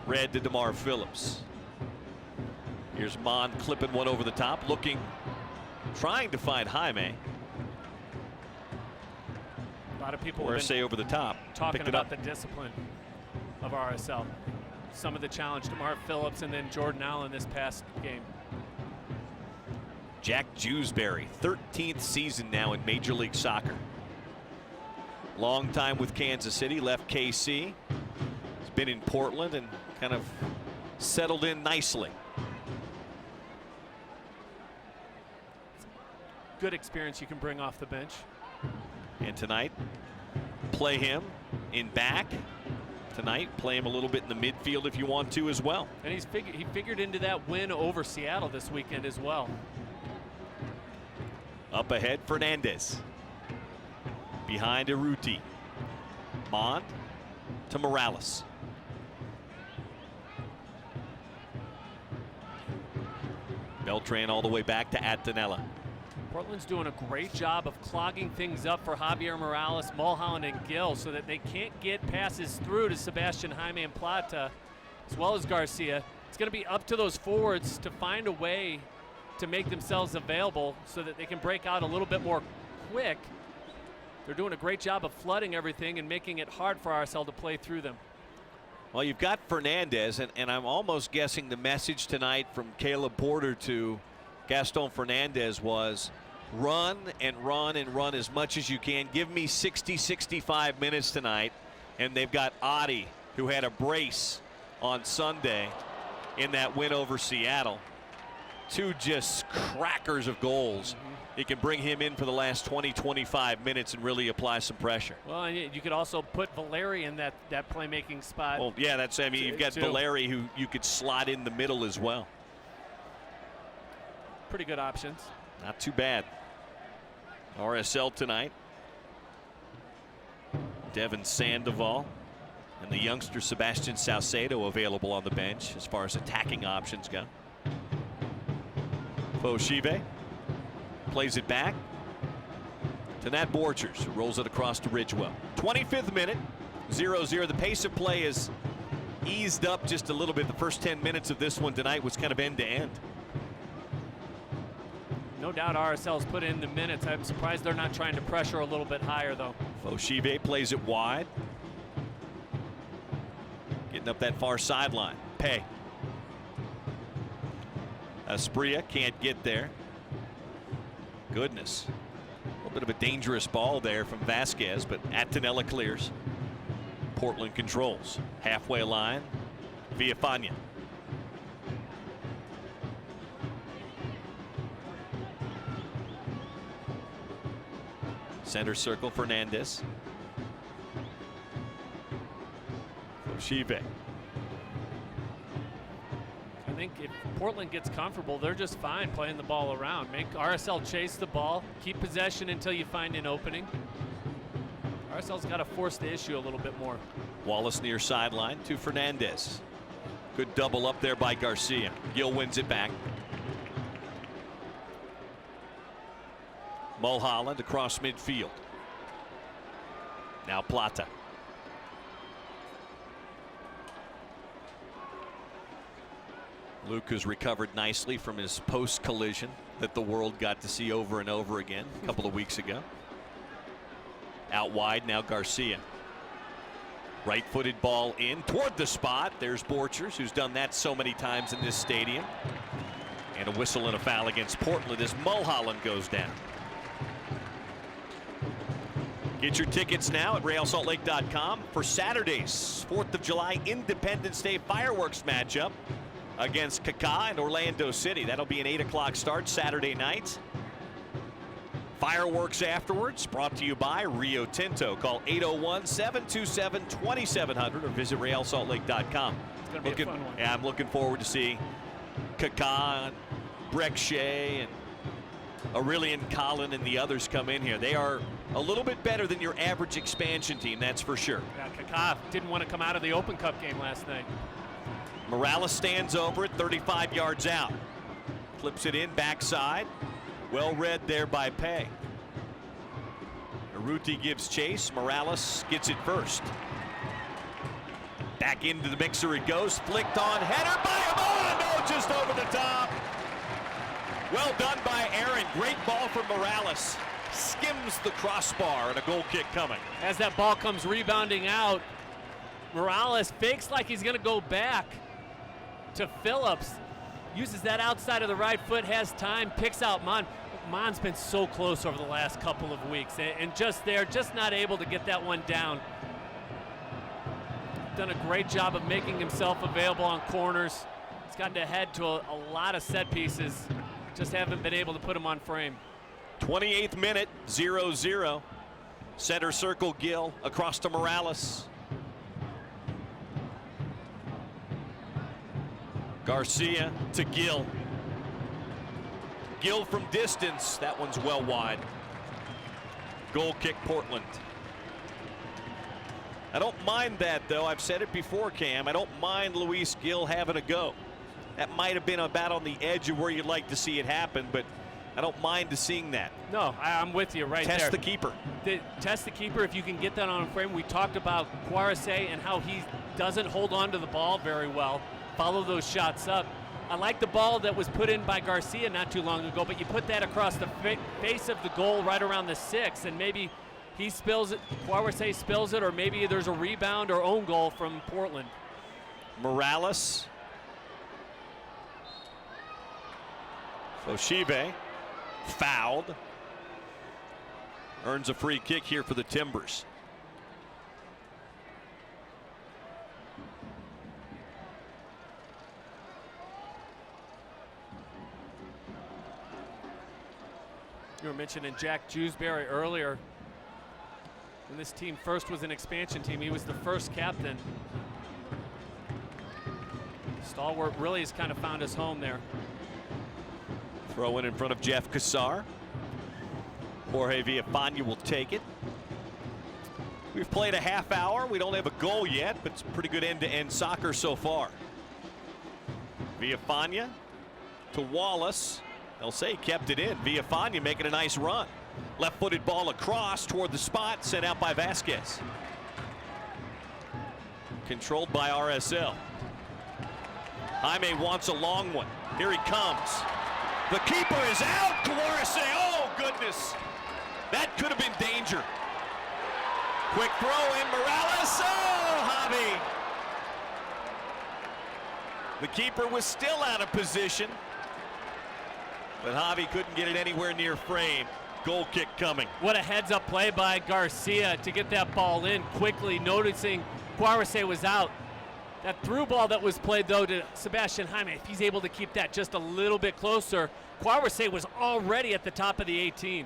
red to DeMar Phillips. Here's Mon clipping one over the top, trying to find Jaime. A lot of people Say over the top. talking about the discipline of RSL. Some of the challenge to Mark Phillips and then Jordan Allen this past game. Jack Jewsbury, 13th season now in Major League Soccer. Long time with Kansas City, left KC. He's been in Portland and kind of settled in nicely. Good experience you can bring off the bench. And tonight, play him in back. Tonight, play him a little bit in the midfield if you want to as well. And he figured into that win over Seattle this weekend as well. Up ahead, Fernandez. Behind Urruti. Mon to Morales. Beltran all the way back to Attinella. Portland's doing a great job of clogging things up for Javier Morales, Mulholland, and Gill so that they can't get passes through to Sebastian Jaime and Plata, as well as Garcia. It's going to be up to those forwards to find a way to make themselves available so that they can break out a little bit more quick. They're doing a great job of flooding everything and making it hard for RSL to play through them. Well, you've got Fernandez, and I'm almost guessing the message tonight from Caleb Porter to Gaston Fernandez was run and run and run as much as you can. Give me 60, 65 minutes tonight. And they've got Adi, who had a brace on Sunday in that win over Seattle. Two just crackers of goals. It can bring him in for the last 20, 25 minutes and really apply some pressure. Well, and you could also put Valeri in that playmaking spot. Well, yeah, you've got Valeri, who you could slot in the middle as well. Pretty good options. Not too bad. RSL tonight. Devin Sandoval and the youngster Sebastian Saucedo available on the bench as far as attacking options go. Foshive plays it back to Nat Borchers, who rolls it across to Ridgewell. 25th minute, 0-0. The pace of play is eased up just a little bit. The first 10 minutes of this one tonight was kind of end to end. No doubt RSL's put in the minutes. I'm surprised they're not trying to pressure a little bit higher, though. Foshive plays it wide. Getting up that far sideline. Pay. Asprilla can't get there. Goodness. A little bit of a dangerous ball there from Vasquez, but Attinella clears. Portland controls. Halfway line. Villafana. Center circle, Fernandez. Foshive. I think if Portland gets comfortable, they're just fine playing the ball around. Make RSL chase the ball, keep possession until you find an opening. RSL's got to force the issue a little bit more. Wallace near sideline to Fernandez. Good double up there by Garcia. Gill wins it back. Mulholland across midfield. Now Plata. Luke has recovered nicely from his post collision that the world got to see over and over again a couple of weeks ago. Out wide now Garcia. Right footed ball in toward the spot. There's Borchers, who's done that so many times in this stadium. And a whistle and a foul against Portland as Mulholland goes down. Get your tickets now at RealSaltLake.com for Saturday's 4th of July Independence Day fireworks matchup against Kaká and Orlando City. That'll be an 8 o'clock start Saturday night. Fireworks afterwards, brought to you by Rio Tinto. Call 801-727-2700 or visit RealSaltLake.com. It's going to be a fun one. Yeah, I'm looking forward to seeing Kaká, Breck Shea, and Aurelian Collin and the others come in here. They are a little bit better than your average expansion team, that's for sure. Yeah, Kaká didn't want to come out of the Open Cup game last night. Morales stands over it, 35 yards out. Flips it in backside. Well read there by Pay. Urruti gives chase. Morales gets it first. Back into the mixer it goes. Flicked on. Header by Amon. Oh, just over the top. Well done by Aaron. Great ball from Morales. Skims the crossbar and a goal kick coming. As that ball comes rebounding out, Morales fakes like he's going to go back to Phillips. Uses that outside of the right foot, has time, picks out Mon. Mon's been so close over the last couple of weeks, and just there, just not able to get that one down. Done a great job of making himself available on corners. He's gotten ahead to a lot of set pieces. Just haven't been able to put him on frame. 28th minute, 0-0. Center circle, Gill across to Morales. Garcia to Gill. Gill from distance. That one's well wide. Goal kick, Portland. I don't mind that, though. I've said it before, Cam. I don't mind Luis Gill having a go. That might have been about on the edge of where you'd like to see it happen, but I don't mind seeing that. No, I'm with you right there. Test the keeper. Test the keeper if you can get that on frame. We talked about Quaresé and how he doesn't hold on to the ball very well. Follow those shots up. I like the ball that was put in by Garcia not too long ago, but you put that across the face of the goal right around the 6, and maybe he spills it, Quaresé spills it, or maybe there's a rebound or own goal from Portland. Morales. Foshive fouled. Earns a free kick here for the Timbers. You were mentioning Jack Jewsbury earlier. When this team first was an expansion team, he was the first captain. Stalwart really has kind of found his home there. Throw in front of Jeff Cassar. Jorge Villafana will take it. We've played a half hour. We don't have a goal yet, but it's pretty good end-to-end soccer so far. Villafana to Wallace. They'll say he kept it in. Villafana making a nice run. Left-footed ball across toward the spot, sent out by Vasquez. Controlled by RSL. Jaime wants a long one. Here he comes. The keeper is out. Quaresé, oh goodness. That could have been danger. Quick throw in, Morales. Oh, Javi. The keeper was still out of position, but Javi couldn't get it anywhere near frame. Goal kick coming. What a heads-up play by Garcia to get that ball in quickly, noticing Quaresé was out. That through ball that was played, though, to Sebastian Jaime, if he's able to keep that just a little bit closer, Quaresé was already at the top of the 18.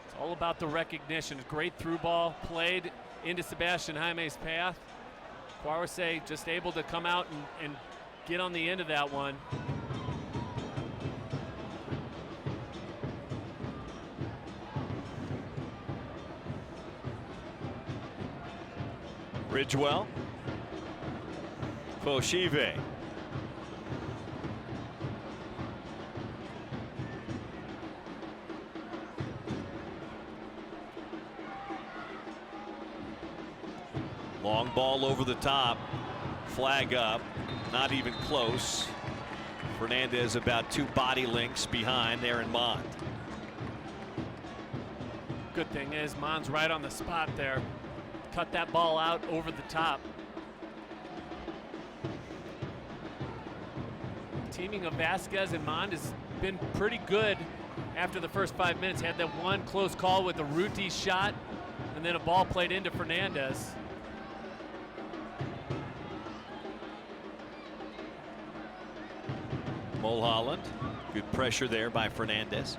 It's all about the recognition. Great through ball played into Sebastian Jaime's path. Quaresé just able to come out and get on the end of that one. Ridgewell. Foshive. Long ball over the top. Flag up. Not even close. Fernandez about 2 body lengths behind Aaron Mond. Good thing is Mond's right on the spot there. Cut that ball out over the top. Teaming of Vasquez and Mond has been pretty good after the first 5 minutes. Had that one close call with the Ruti shot, and then a ball played into Fernandez. Mulholland, good pressure there by Fernandez.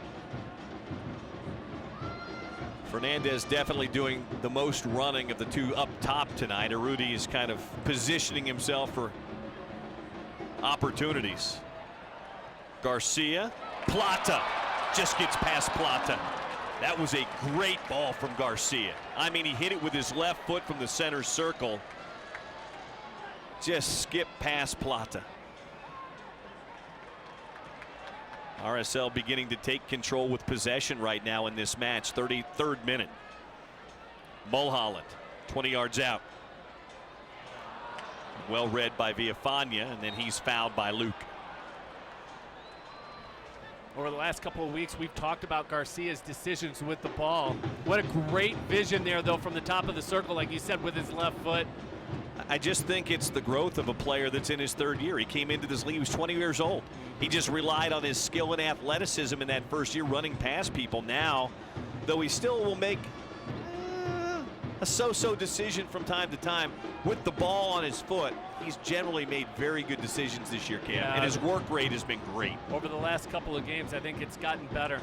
Fernandez definitely doing the most running of the 2 up top tonight. Arudi is kind of positioning himself for opportunities. Garcia, Plata just gets past Plata. That was a great ball from Garcia. I mean, he hit it with his left foot from the center circle. Just skip past Plata. RSL beginning to take control with possession right now in this match. 33rd minute. Mulholland 20 yards out. Well read by Villafana, and then he's fouled by Luke. Over the last couple of weeks, we've talked about Garcia's decisions with the ball. What a great vision there, though, from the top of the circle, like you said, with his left foot. I just think it's the growth of a player that's in his third year. He came into this league, he was 20 years old. He just relied on his skill and athleticism in that first year running past people. Now, though he still will make a so-so decision from time to time with the ball on his foot, he's generally made very good decisions this year, Cam, and his work rate has been great. Over the last couple of games, I think it's gotten better.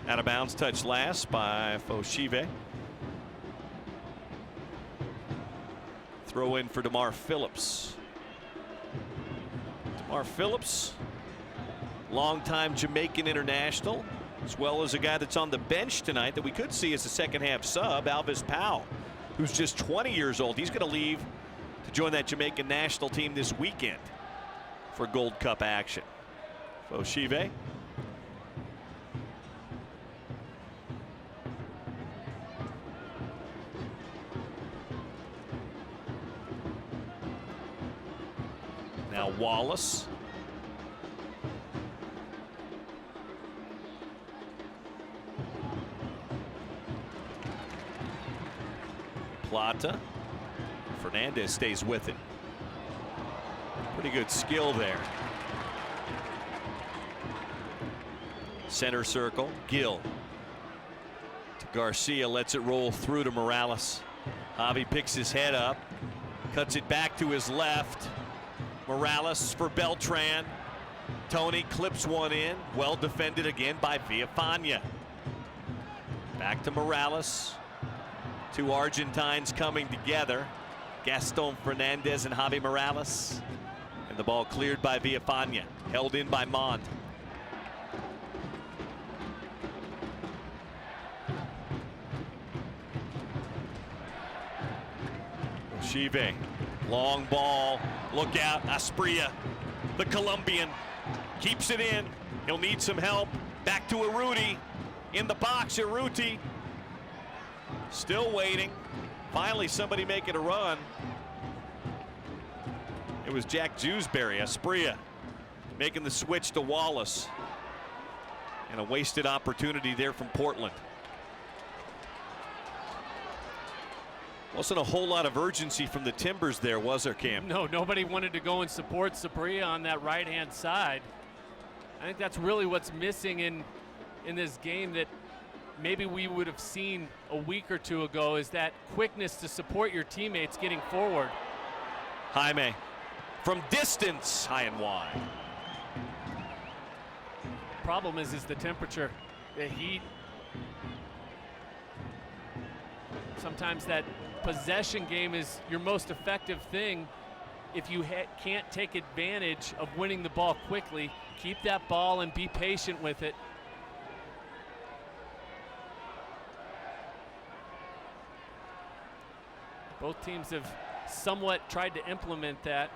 Out of bounds touch last by Foshive. Throw in for DeMar Phillips. DeMar Phillips, longtime Jamaican international, as well as a guy that's on the bench tonight that we could see as a second half sub, Alvis Powell, who's just 20 years old. He's going to leave to join that Jamaican national team this weekend for Gold Cup action. Foshive. Now Wallace. Plata. Fernandez stays with it. Pretty good skill there. Center circle. Gill. To Garcia. Lets it roll through to Morales. Javi picks his head up. Cuts it back to his left. Morales for Beltran. Tony clips one in. Well defended again by Villafana. Back to Morales. Two Argentines coming together. Gaston Fernandez and Javi Morales. And the ball cleared by Villafana. Held in by Mont. Shive. Long ball. Look out. Asprilla, the Colombian, keeps it in. He'll need some help. Back to Urruti. In the box, Urruti. Still waiting. Finally, somebody making a run. It was Jack Jewsbury. Asprilla making the switch to Wallace. And a wasted opportunity there from Portland. Wasn't a whole lot of urgency from the Timbers there, was there, Cam? No, nobody wanted to go and support Sabria on that right-hand side. I think that's really what's missing in this game that maybe we would have seen a week or two ago, is that quickness to support your teammates getting forward. Jaime from distance, high and wide. Problem is the temperature, the heat. Sometimes that possession game is your most effective thing. If you can't take advantage of winning the ball quickly, keep that ball and be patient with it. Both teams have somewhat tried to implement that.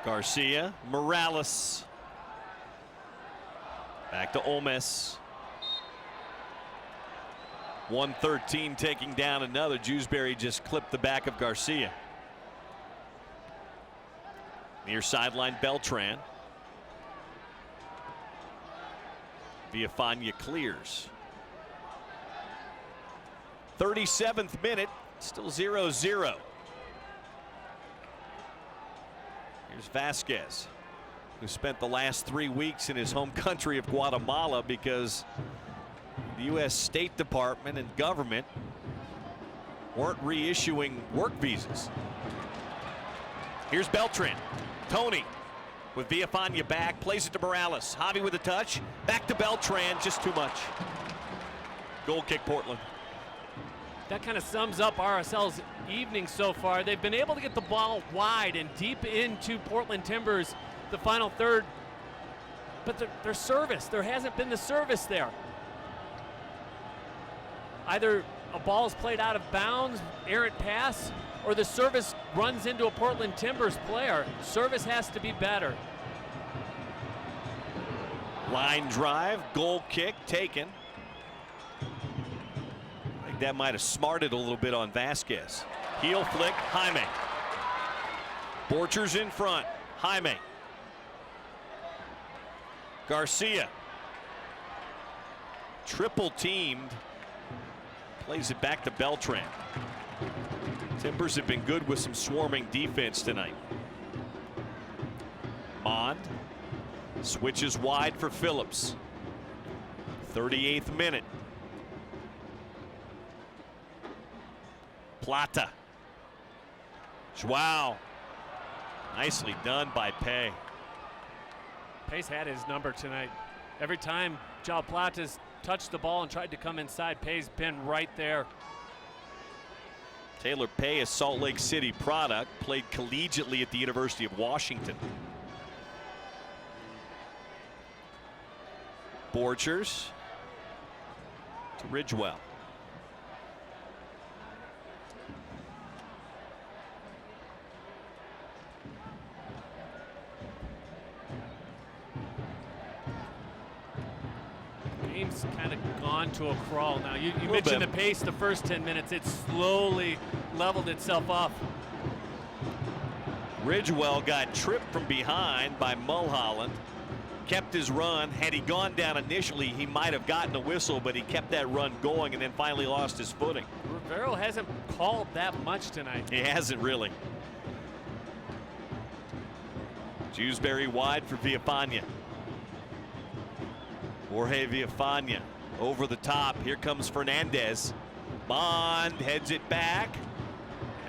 Garcia, Morales. Back to Olmes. 113 taking down another. Jewsbury just clipped the back of Garcia. Near sideline, Beltran. Villafana clears. 37th minute, still 0-0. Here's Vasquez, who spent the last 3 weeks in his home country of Guatemala because the U.S. State Department and government weren't reissuing work visas. Here's Beltran. Tony with Villafana back, plays it to Morales. Javi with a touch, back to Beltran, just too much. Goal kick, Portland. That kind of sums up RSL's evening so far. They've been able to get the ball wide and deep into Portland Timbers the final third, but their service, there hasn't been the service there. Either a ball is played out of bounds, errant pass, or the service runs into a Portland Timbers player. Service has to be better. Line drive, goal kick taken. think that might have smarted a little bit on Vasquez. Heel flick, Jaime. Borchers in front, Jaime. Garcia. Triple teamed. Plays it back to Beltran. Timbers have been good with some swarming defense tonight. Mond switches wide for Phillips. 38th minute. Plata. Joao. Nicely done by Pay. Pay's had his number tonight. Every time Joao Plata's touched the ball and tried to come inside, Pay's been right there. Taylor Pay, a Salt Lake City product, played collegiately at the University of Washington. Borchers to Ridgewell. Game's kind of gone to a crawl now. You mentioned the pace the first 10 minutes. It slowly leveled itself off. Ridgewell got tripped from behind by Mulholland. Kept his run. Had he gone down initially, he might have gotten a whistle, but he kept that run going and then finally lost his footing. Rivero hasn't called that much tonight. He hasn't really. Jewsbury wide for Villafana. Jorge Villafana over the top. Here comes Fernandez. Bond heads it back.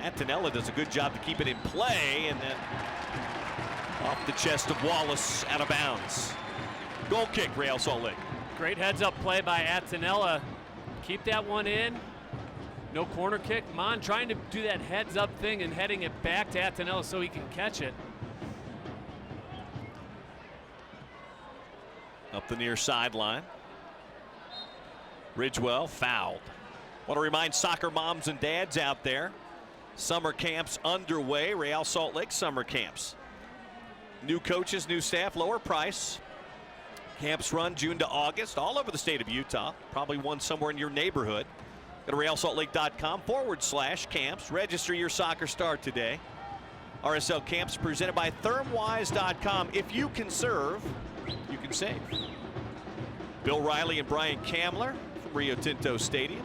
Antonella does a good job to keep it in play, and then off the chest of Wallace, out of bounds. Goal kick, Real Salt Lake. Great heads-up play by Antonella. Keep that one in. No corner kick. Mon trying to do that heads-up thing and heading it back to Antonella so he can catch it. Up the near sideline. Ridgewell fouled. Want to remind soccer moms and dads out there, summer camps underway. Real Salt Lake summer camps. New coaches, new staff, lower price. Camps run June to August all over the state of Utah. Probably one somewhere in your neighborhood. Go to realsaltlake.com/camps. Register your soccer star today. RSL camps presented by thermwise.com. If you can serve, you can save. Bill Riley and Brian Kamler from Rio Tinto Stadium.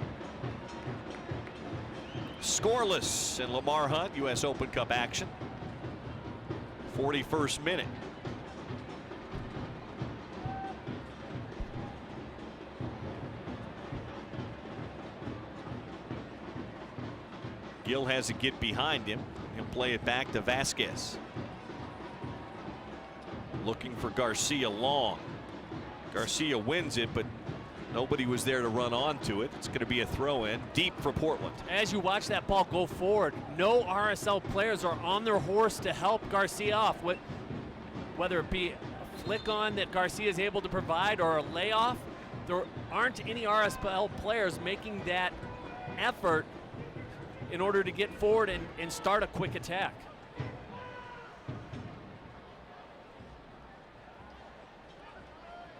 Scoreless in Lamar Hunt, U.S. Open Cup action. 41st minute. Gill has to get behind him. He'll play it back to Vasquez. Looking for Garcia long. Garcia wins it, but nobody was there to run onto it. It's going to be a throw in deep for Portland. As you watch that ball go forward, no RSL players are on their horse to help Garcia off. Whether it be a flick on that Garcia is able to provide or a layoff, there aren't any RSL players making that effort in order to get forward and start a quick attack.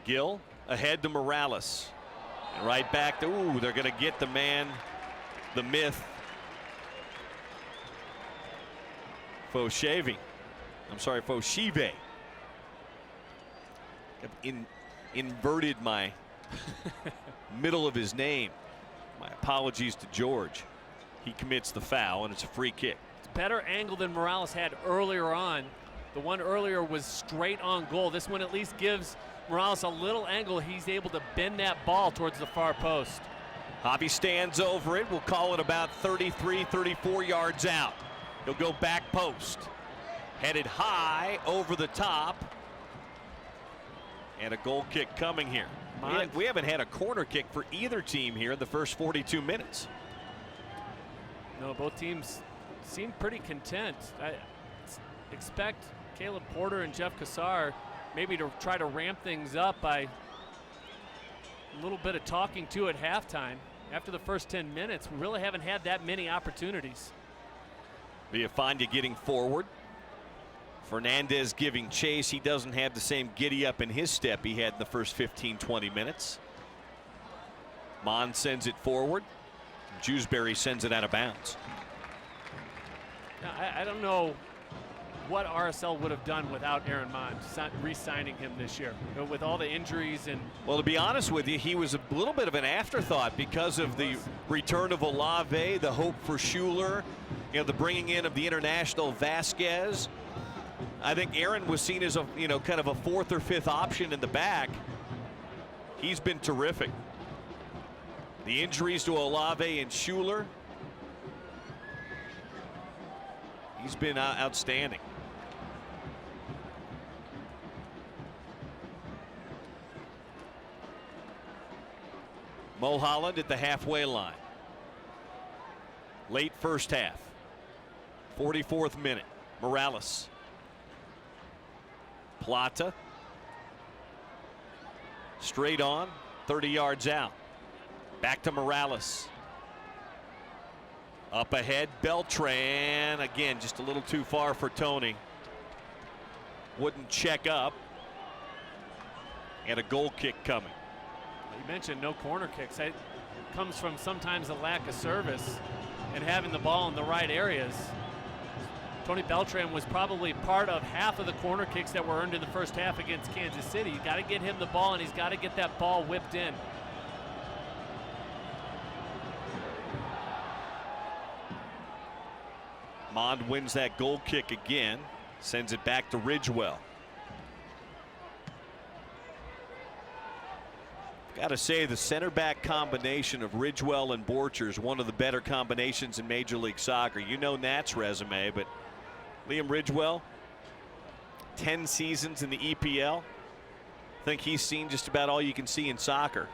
Gill ahead to Morales. And right back to, ooh, they're going to get the man, the myth, Foshevi. I'm sorry, Foshive. I've inverted my middle of his name. My apologies to George. He commits the foul, and it's a free kick. It's a better angle than Morales had earlier on. The one earlier was straight on goal. This one at least gives Morales a little angle. He's able to bend that ball towards the far post. Javi stands over it. We'll call it about 33, 34 yards out. He'll go back post. Headed high over the top. And a goal kick coming here. We haven't had a corner kick for either team here in the first 42 minutes. No, both teams seem pretty content. I expect Caleb Porter and Jeff Cassar maybe to try to ramp things up by a little bit of talking to at halftime. After the first 10 minutes, we really haven't had that many opportunities. Villafana getting forward. Fernandez giving chase. He doesn't have the same giddy up in his step he had in the first 15-20 minutes. Mon sends it forward. Jewsbury sends it out of bounds. Now, I don't know what RSL would have done without Aaron Mond, re-signing him this year. You know, with all the injuries and... Well, to be honest with you, he was a little bit of an afterthought because of the return of Olave, the hope for Schuler, you know, the bringing in of the international Vasquez. I think Aaron was seen as a, you know, kind of a fourth or fifth option in the back. He's been terrific. The injuries to Olave and Schuler, he's been outstanding. Mulholland at the halfway line. Late first half. 44th minute. Morales. Plata. Straight on. 30 yards out. Back to Morales. Up ahead, Beltran. Again, just a little too far for Tony. Wouldn't check up. And a goal kick coming. You mentioned no corner kicks. It comes from sometimes a lack of service and having the ball in the right areas. Tony Beltran was probably part of half of the corner kicks that were earned in the first half against Kansas City. You got to get him the ball, and he's got to get that ball whipped in. Mond wins that goal kick again, sends it back to Ridgewell. Got to say, the center back combination of Ridgewell and Borcher is one of the better combinations in Major League Soccer. You know Nat's resume, but Liam Ridgewell, 10 seasons in the EPL. I think he's seen just about all you can see in soccer.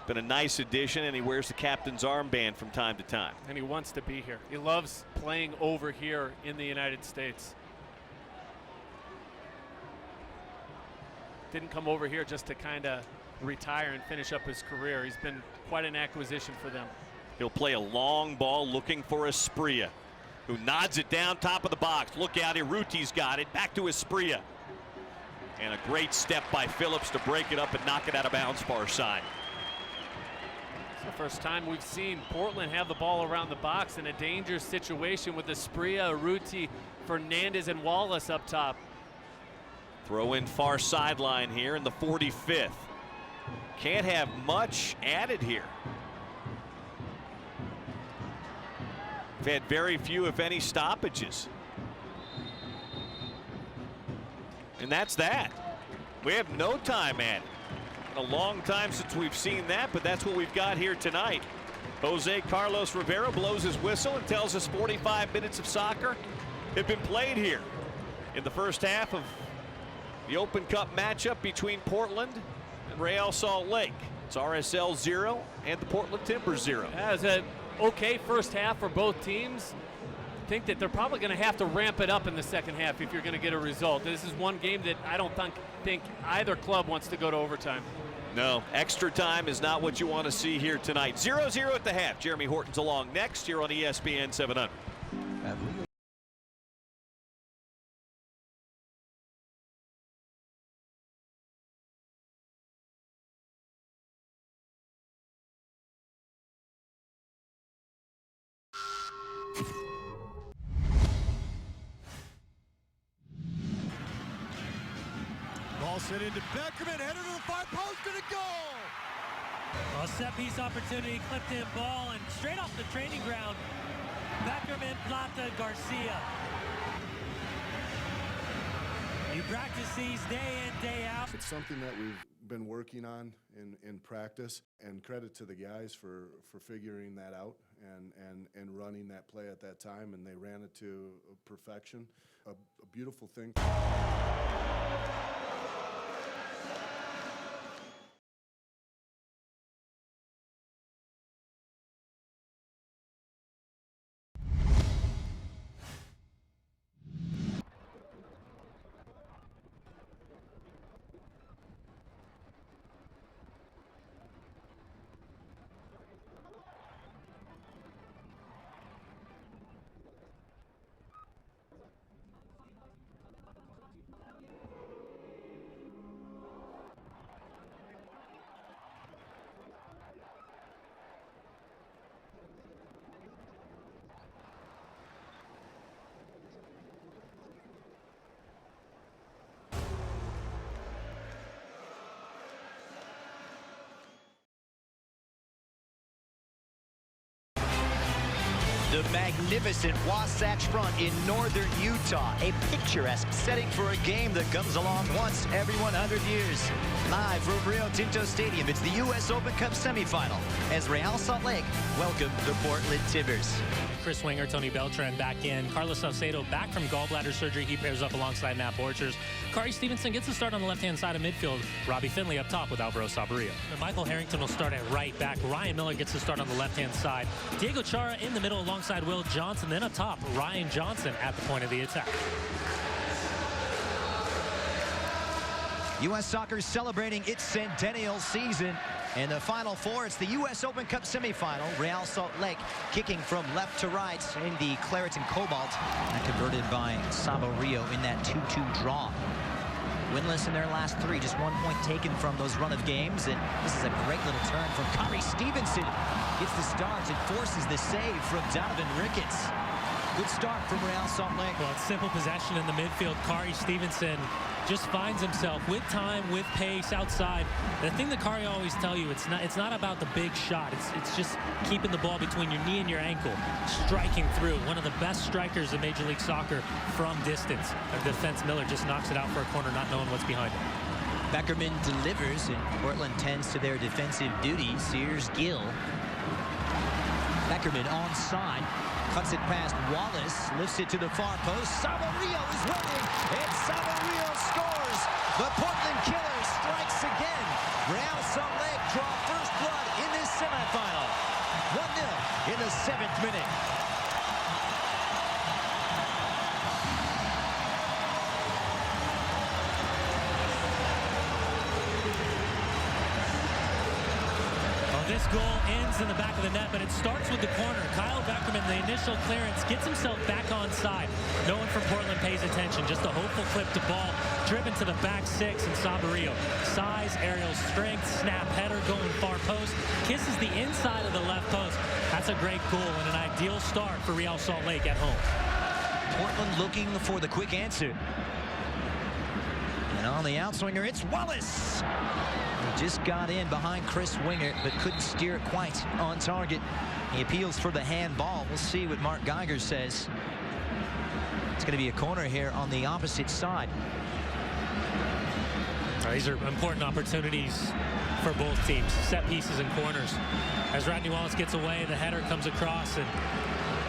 Been a nice addition, and he wears the captain's armband from time to time. And he wants to be here. He loves playing over here in the United States. Didn't come over here just to kind of retire and finish up his career. He's been quite an acquisition for them. He'll play a long ball looking for Asprilla, who nods it down top of the box. Look out, Iruti's got it. Back to Asprilla. And a great step by Phillips to break it up and knock it out of bounds far side. It's the first time we've seen Portland have the ball around the box in a dangerous situation with Asprilla, Urruti, Fernandez, and Wallace up top. Throw in far sideline here in the 45th. Can't have much added here. We've had very few, if any, stoppages. And that's that. We have no time added. A long time since we've seen that, but that's what we've got here tonight. Jose Carlos Rivera blows his whistle and tells us 45 minutes of soccer have been played here in the first half of the Open Cup matchup between Portland and Real Salt Lake. It's RSL 0 and the Portland Timbers 0. That was an okay first half for both teams. I think that they're probably going to have to ramp it up in the second half if you're going to get a result. This is one game that I don't think either club wants to go to overtime. No, extra time is not what you want to see here tonight. 0-0 at the half. Jeremy Horton's along next here on ESPN 700. Ball sent into Beckerman, headed to the far post, and a goal! A set-piece opportunity, clipped in ball, and straight off the training ground, Beckerman, Plata, Garcia. You practice these day in, day out. It's something that we've been working on in practice, and credit to the guys for figuring that out and running that play at that time, and they ran it to perfection. A beautiful thing. The magnificent Wasatch Front in northern Utah. A picturesque setting for a game that comes along once every 100 years. Live from Rio Tinto Stadium, it's the U.S. Open Cup semifinal as Real Salt Lake welcome the Portland Timbers. Chris Winger, Tony Beltran back in. Carlos Salcedo back from gallbladder surgery. He pairs up alongside Matt Borchers. Kari Stevenson gets the start on the left-hand side of midfield. Robbie Finley up top with Alvaro Saborio. And Michael Harrington will start at right back. Ryan Miller gets the start on the left-hand side. Diego Chara in the middle alongside Will Johnson. Then up top, Ryan Johnson at the point of the attack. U.S. Soccer celebrating its centennial season. In the Final Four, it's the U.S. Open Cup semifinal. Real Salt Lake kicking from left to right in the claret and cobalt. And converted by Saborio in that 2-2 draw. Winless in their last 3, just 1 point taken from those run of games. And this is a great little turn from Kari Stevenson. Gets the start and forces the save from Donovan Ricketts. Good start from Real Salt Lake. Well, it's simple possession in the midfield. Kari Stevenson just finds himself with time, with pace outside. The thing that Kari always tell you, it's not about the big shot. It's just keeping the ball between your knee and your ankle, striking through. One of the best strikers in Major League Soccer from distance. Our defense Miller just knocks it out for a corner, not knowing what's behind him. Beckerman delivers, and Portland tends to their defensive duties. Here's Gill. Beckerman onside. Cuts it past Wallace, lifts it to the far post. Saborio is waiting, and Saborio scores. The Portland Killer strikes again. Real Salt Lake draw first blood in this semifinal. 1-0 in the 7th minute. This goal ends in the back of the net, but it starts with the corner. Kyle Beckerman, the initial clearance, gets himself back onside. No one from Portland pays attention. Just a hopeful clip to ball, driven to the back 6, and Saborio. Size, aerial strength, snap header going far post. Kisses the inside of the left post. That's a great goal and an ideal start for Real Salt Lake at home. Portland looking for the quick answer. And on the outswinger, it's Wallace. He just got in behind Chris Winger, but couldn't steer it quite on target. He appeals for the handball. We'll see what Mark Geiger says. It's going to be a corner here on the opposite side. These are important opportunities for both teams. Set pieces and corners. As Rodney Wallace gets away, the header comes across, and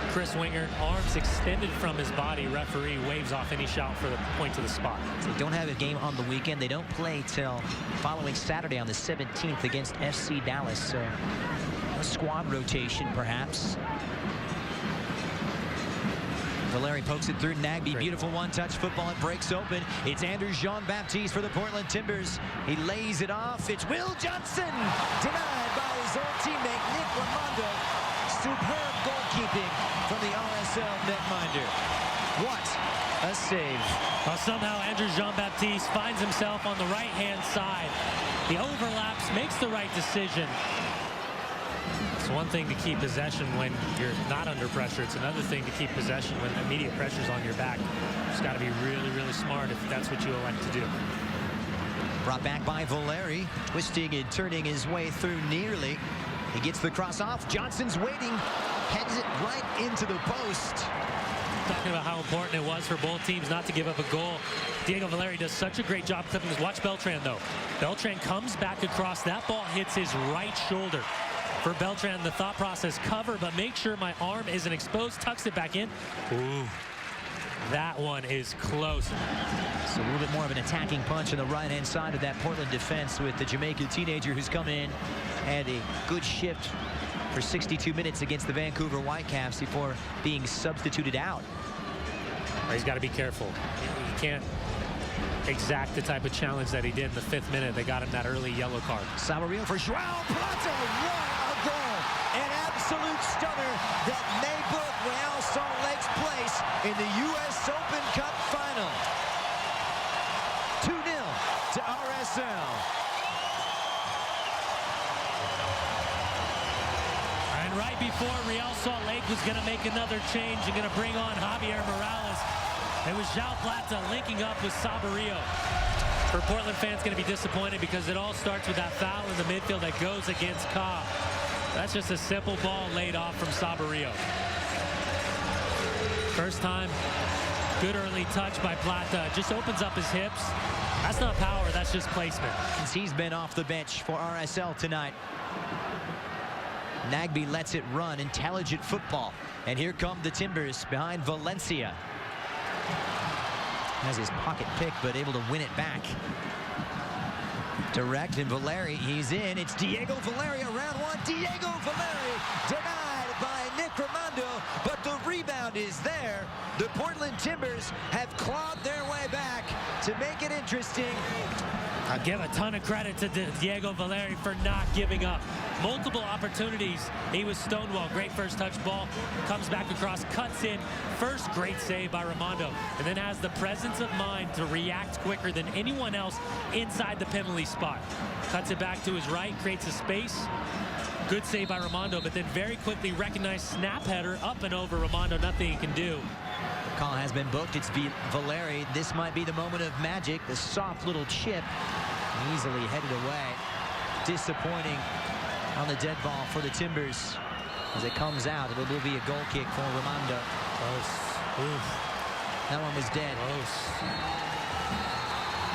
Chris Winger, arms extended from his body. Referee waves off any shot for the point to the spot. They don't have a game on the weekend. They don't play till following Saturday on the 17th against FC Dallas. So a squad rotation, perhaps. Valeri pokes it through Nagby. Beautiful one-touch football. It breaks open. It's Anders Jean-Baptiste for the Portland Timbers. He lays it off. It's Will Johnson. Denied by his old teammate, Nick Raimondo. Superb goalkeeping from the RSL netminder. What a save. Well, somehow Andrew Jean-Baptiste finds himself on the right-hand side. He overlaps, makes the right decision. It's one thing to keep possession when you're not under pressure. It's another thing to keep possession when immediate pressure's on your back. Just got to be really, really smart if that's what you elect to do. Brought back by Valeri, twisting and turning his way through nearly. He gets the cross off. Johnson's waiting. Heads it right into the post. Talking about how important it was for both teams not to give up a goal. Diego Valeri does such a great job clipping this. Watch Beltran, though. Beltran comes back across. That ball hits his right shoulder. For Beltran, the thought process, cover, but make sure my arm isn't exposed. Tucks it back in. Ooh. That one is close. So a little bit more of an attacking punch on the right-hand side of that Portland defense with the Jamaican teenager who's come in and a good shift for 62 minutes against the Vancouver Whitecaps before being substituted out. He's got to be careful. He can't exact the type of challenge that he did in the 5th minute. They got him that early yellow card. Saborio for João Plata. What a goal! An absolute stunner that may book Real Salt Lake's place in the U.S. Open Cup final. 2-0 to RSL. And right before Real Salt Lake was going to make another change and going to bring on Javier Morales, it was João Plata linking up with Saborio. For Portland fans, going to be disappointed because it all starts with that foul in the midfield that goes against Cobb. That's just a simple ball laid off from Saborio. First time, good early touch by Plata. Just opens up his hips. That's not power, that's just placement. He's been off the bench for RSL tonight. Nagbe lets it run. Intelligent football. And here come the Timbers behind Valencia. Has his pocket pick, but able to win it back. Direct, and Valeri, he's in. It's Diego Valeri, round one. Diego Valeri denied by Nick Raimondo, but the rebound is there. The Portland Timbers have clawed their way back to make it interesting. I give a ton of credit to Diego Valeri for not giving up. Multiple opportunities. He was stonewalled. Great first touch ball. Comes back across, cuts in. First great save by Raimondo. And then has the presence of mind to react quicker than anyone else inside the penalty spot. Cuts it back to his right, creates a space. Good save by Raimondo, but then very quickly recognized snap header up and over Raimondo. Nothing he can do. The call has been booked. It's Valeri. This might be the moment of magic. The soft little chip easily headed away. Disappointing on the dead ball for the Timbers. As it comes out, it will be a goal kick for Raimondo. Close. Oof. That one was dead. Close.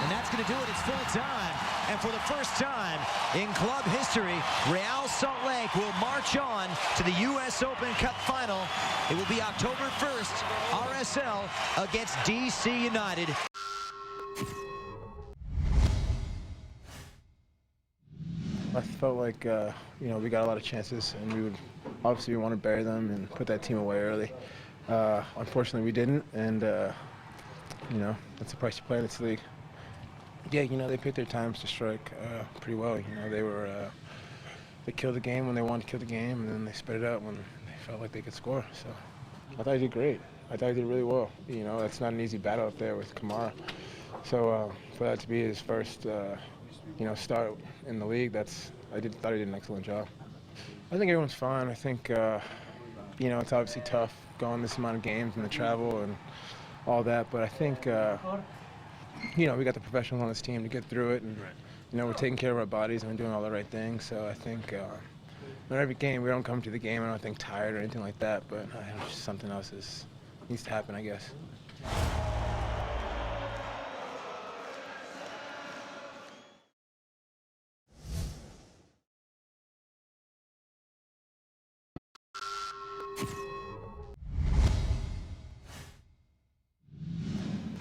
And that's going to do it. It's full time. And for the first time in club history, Real Salt Lake will march on to the U.S. Open Cup final. It will be October 1st, RSL against DC United. I felt like, you know, we got a lot of chances, and we want to bury them and put that team away early. Unfortunately, we didn't, and, you know, that's the price you play in this league. Yeah, you know, they picked their times to strike pretty well. You know, they killed the game when they wanted to kill the game, and then they spit it out when they felt like they could score. So I thought he did great. I thought he did really well. You know, that's not an easy battle up there with Kamara. So for that to be his first, you know, start in the league, thought he did an excellent job. I think everyone's fine. I think, you know, it's obviously tough going this amount of games and the travel and all that, but I think, you know, we got the professionals on this team to get through it, and you know, we're taking care of our bodies and we're doing all the right things. So I think in every game, we don't come to the game, I don't think tired or anything like that, but just something else needs to happen, I guess.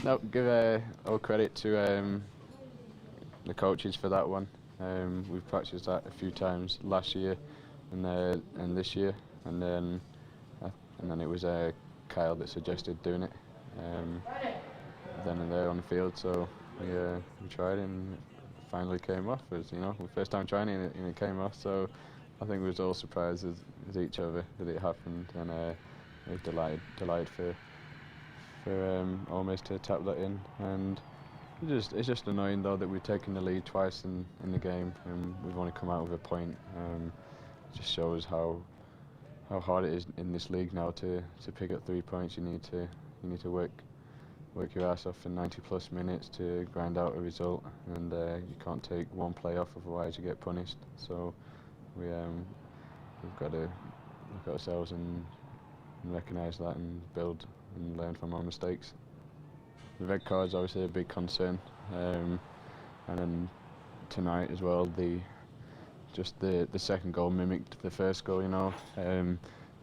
No, give all credit to the coaches for that one. We've practiced that a few times last year and this year, and then it was Kyle that suggested doing it then and there on the field. So we tried, and it finally came off. As you know, first time trying it, and it came off. So I think we was all surprised as each other that it happened, and we were delighted for almost to tap that in. And it's just annoying though that we've taken the lead twice in the game and we've only come out with a point. It just shows how hard it is in this league now to pick up 3 points. You need to work your ass off for 90+ minutes to grind out a result, and you can't take one play off, otherwise you get punished. So we've got to look at ourselves and recognise that and build and learn from our mistakes. The red card's obviously a big concern, and then tonight as well, the second goal mimicked the first goal. You know,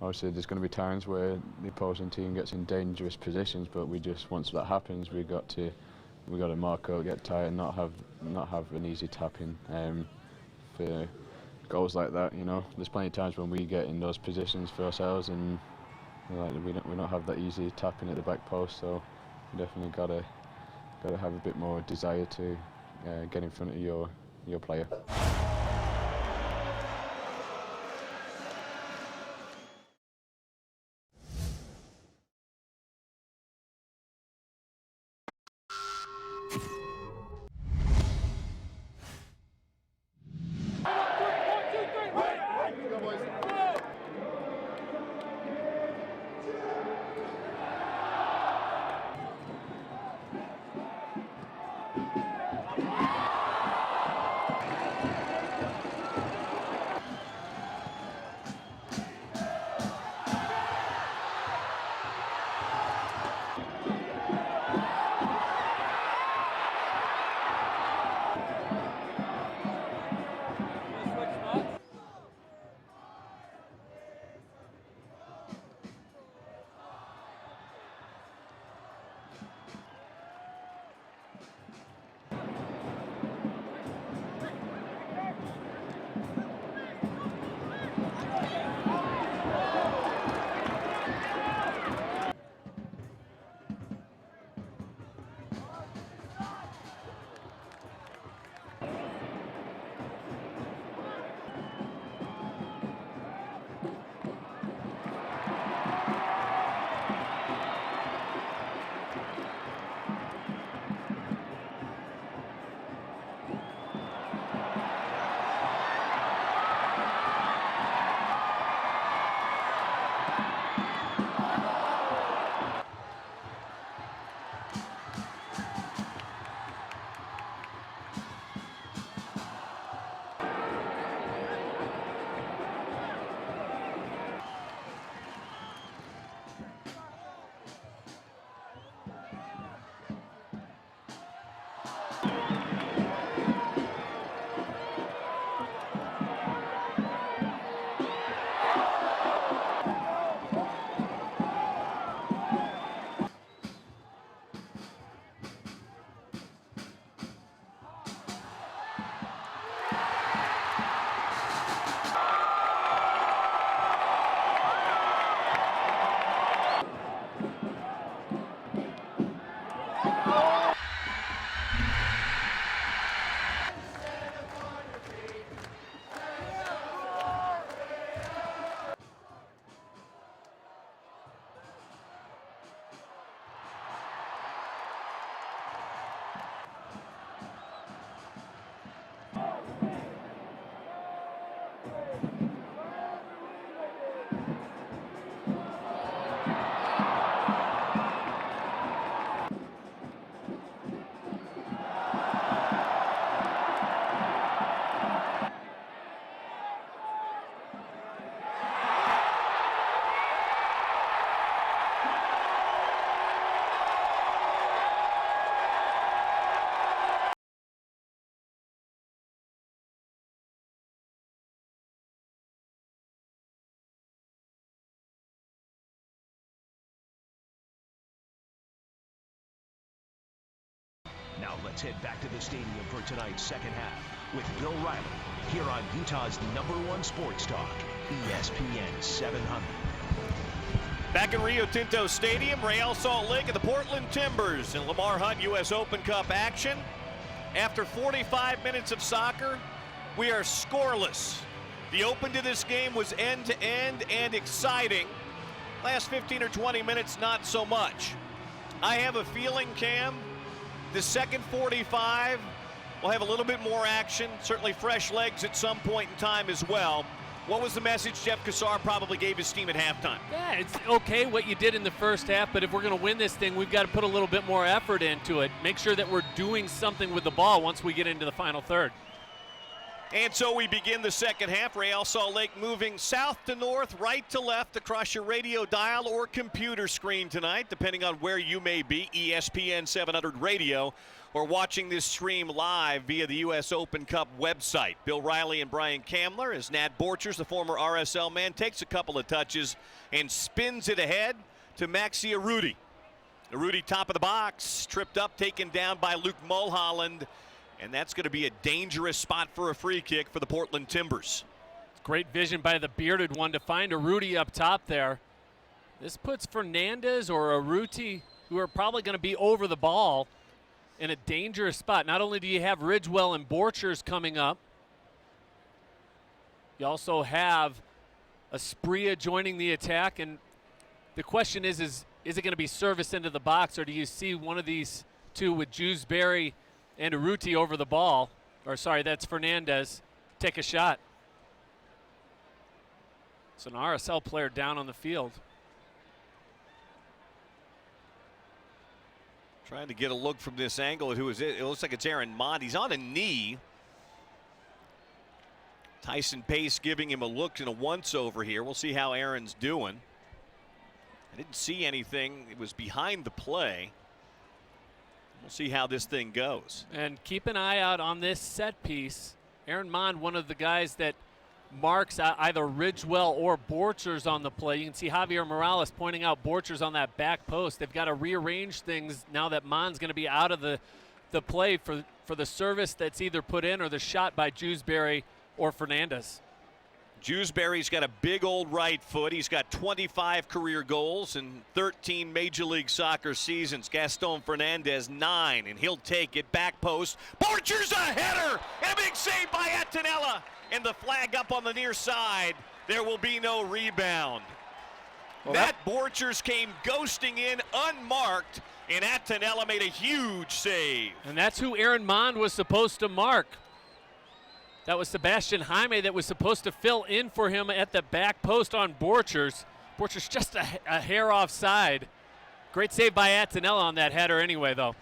obviously there's going to be times where the opposing team gets in dangerous positions, but once that happens, we got to mark out, get tight, and not have an easy tap in for goals like that. You know, there's plenty of times when we get in those positions for ourselves, and we don't have that easy tapping at the back post. So we definitely got to have a bit more desire to get in front of your player. Now let's head back to the stadium for tonight's second half with Bill Riley here on Utah's #1 sports talk, ESPN 700. Back in Rio Tinto Stadium, Real Salt Lake and the Portland Timbers in Lamar Hunt U.S. Open Cup action. After 45 minutes of soccer, we are scoreless. The open to this game was end-to-end and exciting. Last 15 or 20 minutes, not so much. I have a feeling, Cam, the second 45 will have a little bit more action, certainly fresh legs at some point in time as well. What was the message Jeff Cassar probably gave his team at halftime? Yeah, it's okay what you did in the first half, but if we're going to win this thing, we've got to put a little bit more effort into it. Make sure that we're doing something with the ball once we get into the final third. And so we begin the second half. Real Salt Lake moving south to north, right to left across your radio dial or computer screen tonight, depending on where you may be, ESPN 700 radio, or watching this stream live via the U.S. Open Cup website. Bill Riley and Brian Kamler as Nat Borchers, the former RSL man, takes a couple of touches and spins it ahead to Maxi Arudi. Arudi top of the box, tripped up, taken down by Luke Mulholland. And that's going to be a dangerous spot for a free kick for the Portland Timbers. Great vision by the bearded one to find Arudi up top there. This puts Fernandez or Arudi, who are probably going to be over the ball, in a dangerous spot. Not only do you have Ridgewell and Borchers coming up, you also have Asprilla joining the attack. And the question is it going to be service into the box, or do you see one of these two with Jewsbury and Arudi over the ball, or sorry, that's Fernandez, take a shot? It's an RSL player down on the field. Trying to get a look from this angle at who is it. It looks like it's Aaron Mond. He's on a knee. Tyson Pace giving him a look and a once over here. We'll see how Aaron's doing. I didn't see anything. It was behind the play. We'll see how this thing goes. And keep an eye out on this set piece. Aaron Mond, one of the guys that marks either Ridgewell or Borchers on the play. You can see Javier Morales pointing out Borchers on that back post. They've got to rearrange things now that Mond's going to be out of the play for the service that's either put in or the shot by Jewsbury or Fernandez. Jewsbury's got a big old right foot. He's got 25 career goals in 13 Major League Soccer seasons. Gaston Fernandez 9, and he'll take it back post. Borchers a header, and a big save by Attinella, and the flag up on the near side. There will be no rebound. Well, Matt Borchers came ghosting in unmarked, and Attinella made a huge save. And that's who Aaron Mond was supposed to mark. That was Sebastian Jaime that was supposed to fill in for him at the back post on Borchers. Borchers just a hair offside. Great save by Attinella on that header anyway, though.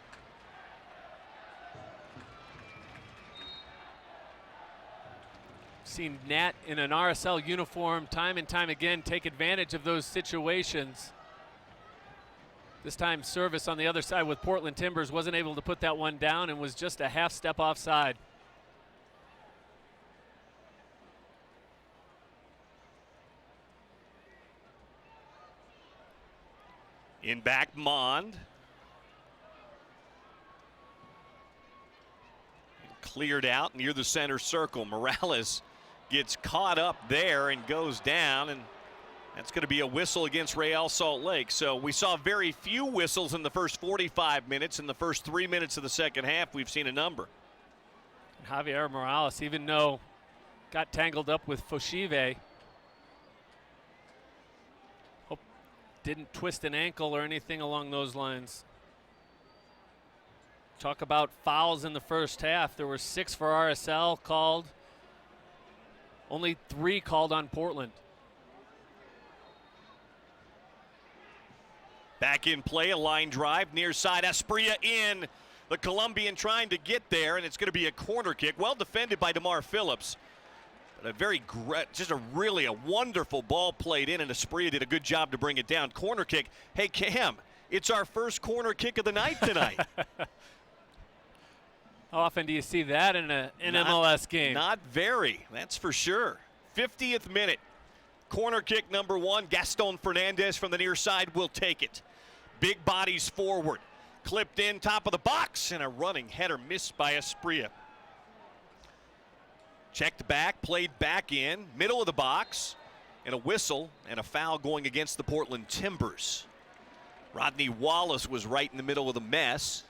Seen Nat in an RSL uniform time and time again take advantage of those situations. This time service on the other side with Portland Timbers wasn't able to put that one down and was just a half step offside. In back, Mond. Cleared out near the center circle. Morales gets caught up there and goes down, and that's going to be a whistle against Real Salt Lake. So we saw very few whistles in the first 45 minutes. In the first 3 minutes of the second half, we've seen a number. Javier Morales, even though got tangled up with Foshive, didn't twist an ankle or anything along those lines. Talk about fouls in the first half. There were 6 for RSL called. Only 3 called on Portland. Back in play, a line drive, near side, Asprilla in. The Colombian trying to get there, and it's going to be a corner kick. Well defended by DeMar Phillips. But just a really wonderful ball played in, and Asprilla did a good job to bring it down. Corner kick. Hey, Cam, it's our first corner kick of the night tonight. How often do you see that in an MLS game? Not very, that's for sure. 50th minute. Corner kick number 1. Gaston Fernandez from the near side will take it. Big bodies forward. Clipped in, top of the box, and a running header missed by Asprilla. Checked back, played back in, middle of the box, and a whistle and a foul going against the Portland Timbers. Rodney Wallace was right in the middle of the mess.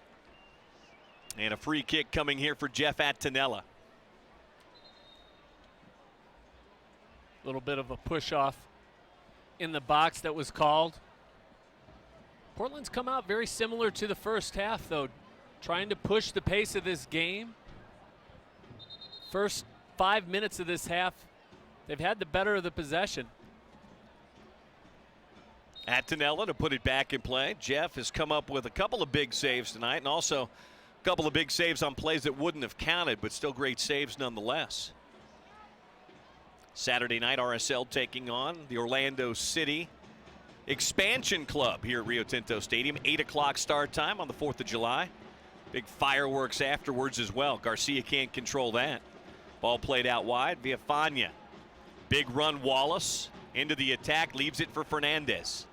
And a free kick coming here for Jeff Attinella. A little bit of a push off in the box that was called. Portland's come out very similar to the first half, though, trying to push the pace of this game. First 5 minutes of this half, they've had the better of the possession. Attinella to put it back in play. Jeff has come up with a couple of big saves tonight, and also a couple of big saves on plays that wouldn't have counted, but still great saves nonetheless. Saturday night, RSL taking on the Orlando City Expansion Club here at Rio Tinto Stadium. 8 o'clock start time on the 4th of July. Big fireworks afterwards as well. Garcia can't control that. Ball played out wide. Villafana. Big run, Wallace into the attack, leaves it for Fernandez.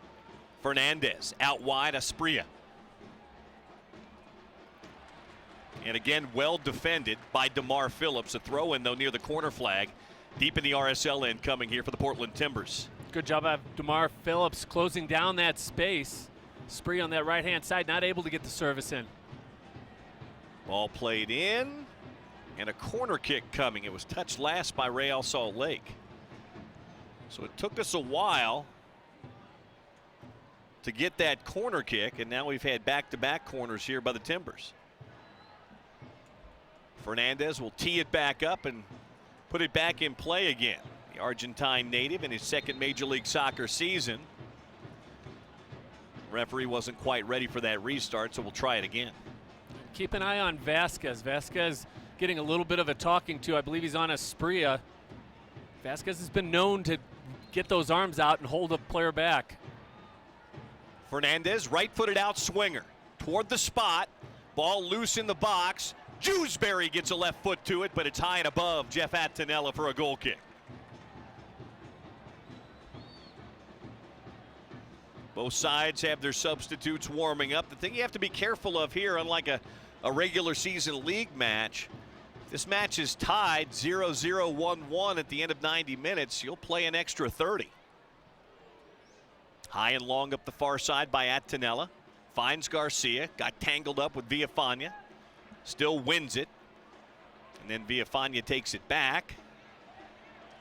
Fernandez out wide, Asprilla. And again, well defended by DeMar Phillips. A throw in, though, near the corner flag. Deep in the RSL end coming here for the Portland Timbers. Good job of DeMar Phillips closing down that space. Spree on that right-hand side, not able to get the service in. Ball played in, and a corner kick coming. It was touched last by Real Salt Lake. So it took us a while to get that corner kick, and now we've had back-to-back corners here by the Timbers. Fernandez will tee it back up and put it back in play again. The Argentine native in his second Major League Soccer season. Referee wasn't quite ready for that restart, so we'll try it again. Keep an eye on Vasquez. Vasquez getting a little bit of a talking to. I believe he's on Asprilla. Vasquez has been known to get those arms out and hold a player back. Fernandez, right-footed out swinger toward the spot. Ball loose in the box. Jewsbury gets a left foot to it, but it's high and above Jeff Attinella for a goal kick. Both sides have their substitutes warming up. The thing you have to be careful of here, unlike a regular season league match, this match is tied 0-0, 1-1 at the end of 90 minutes. You'll play an extra 30. High and long up the far side by Attinella. Finds Garcia. Got tangled up with Villafana. Still wins it. And then Villafana takes it back.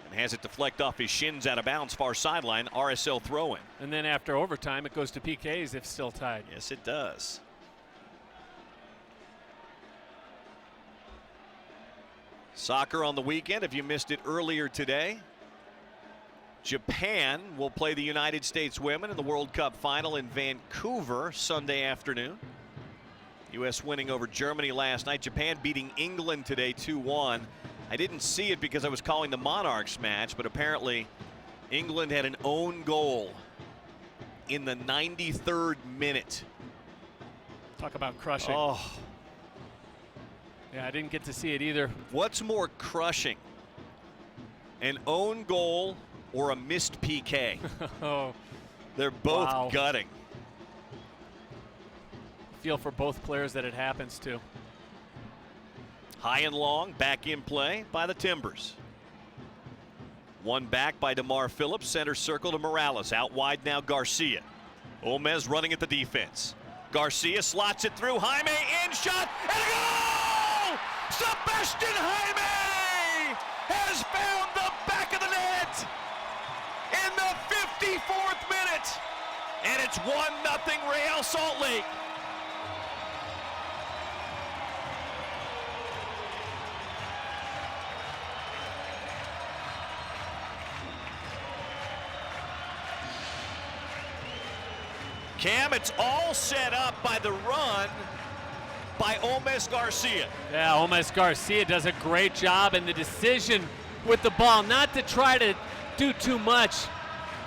And has it deflect off his shins out of bounds, far sideline. RSL throw-in. And then after overtime, it goes to PKs if still tied. Yes, it does. Soccer on the weekend, if you missed it earlier today. Japan will play the United States women in the World Cup final in Vancouver Sunday afternoon. U.S. winning over Germany last night. Japan beating England today 2-1. I didn't see it because I was calling the Monarchs match, but apparently England had an own goal in the 93rd minute. Talk about crushing. Oh. Yeah, I didn't get to see it either. What's more crushing? An own goal or a missed PK? Oh, they're both gutting. Feel for both players that it happens to. High and long, back in play by the Timbers. One back by DeMar Phillips, center circle to Morales. Out wide now Garcia. Gomez running at the defense. Garcia slots it through. Jaime in, shot, and a goal! Sebastian Jaime has found the back of the net in the 54th minute. And it's 1-0 Real Salt Lake. Cam, it's all set up by the run by Olmes Garcia. Yeah, Olmes Garcia does a great job in the decision with the ball, not to try to do too much,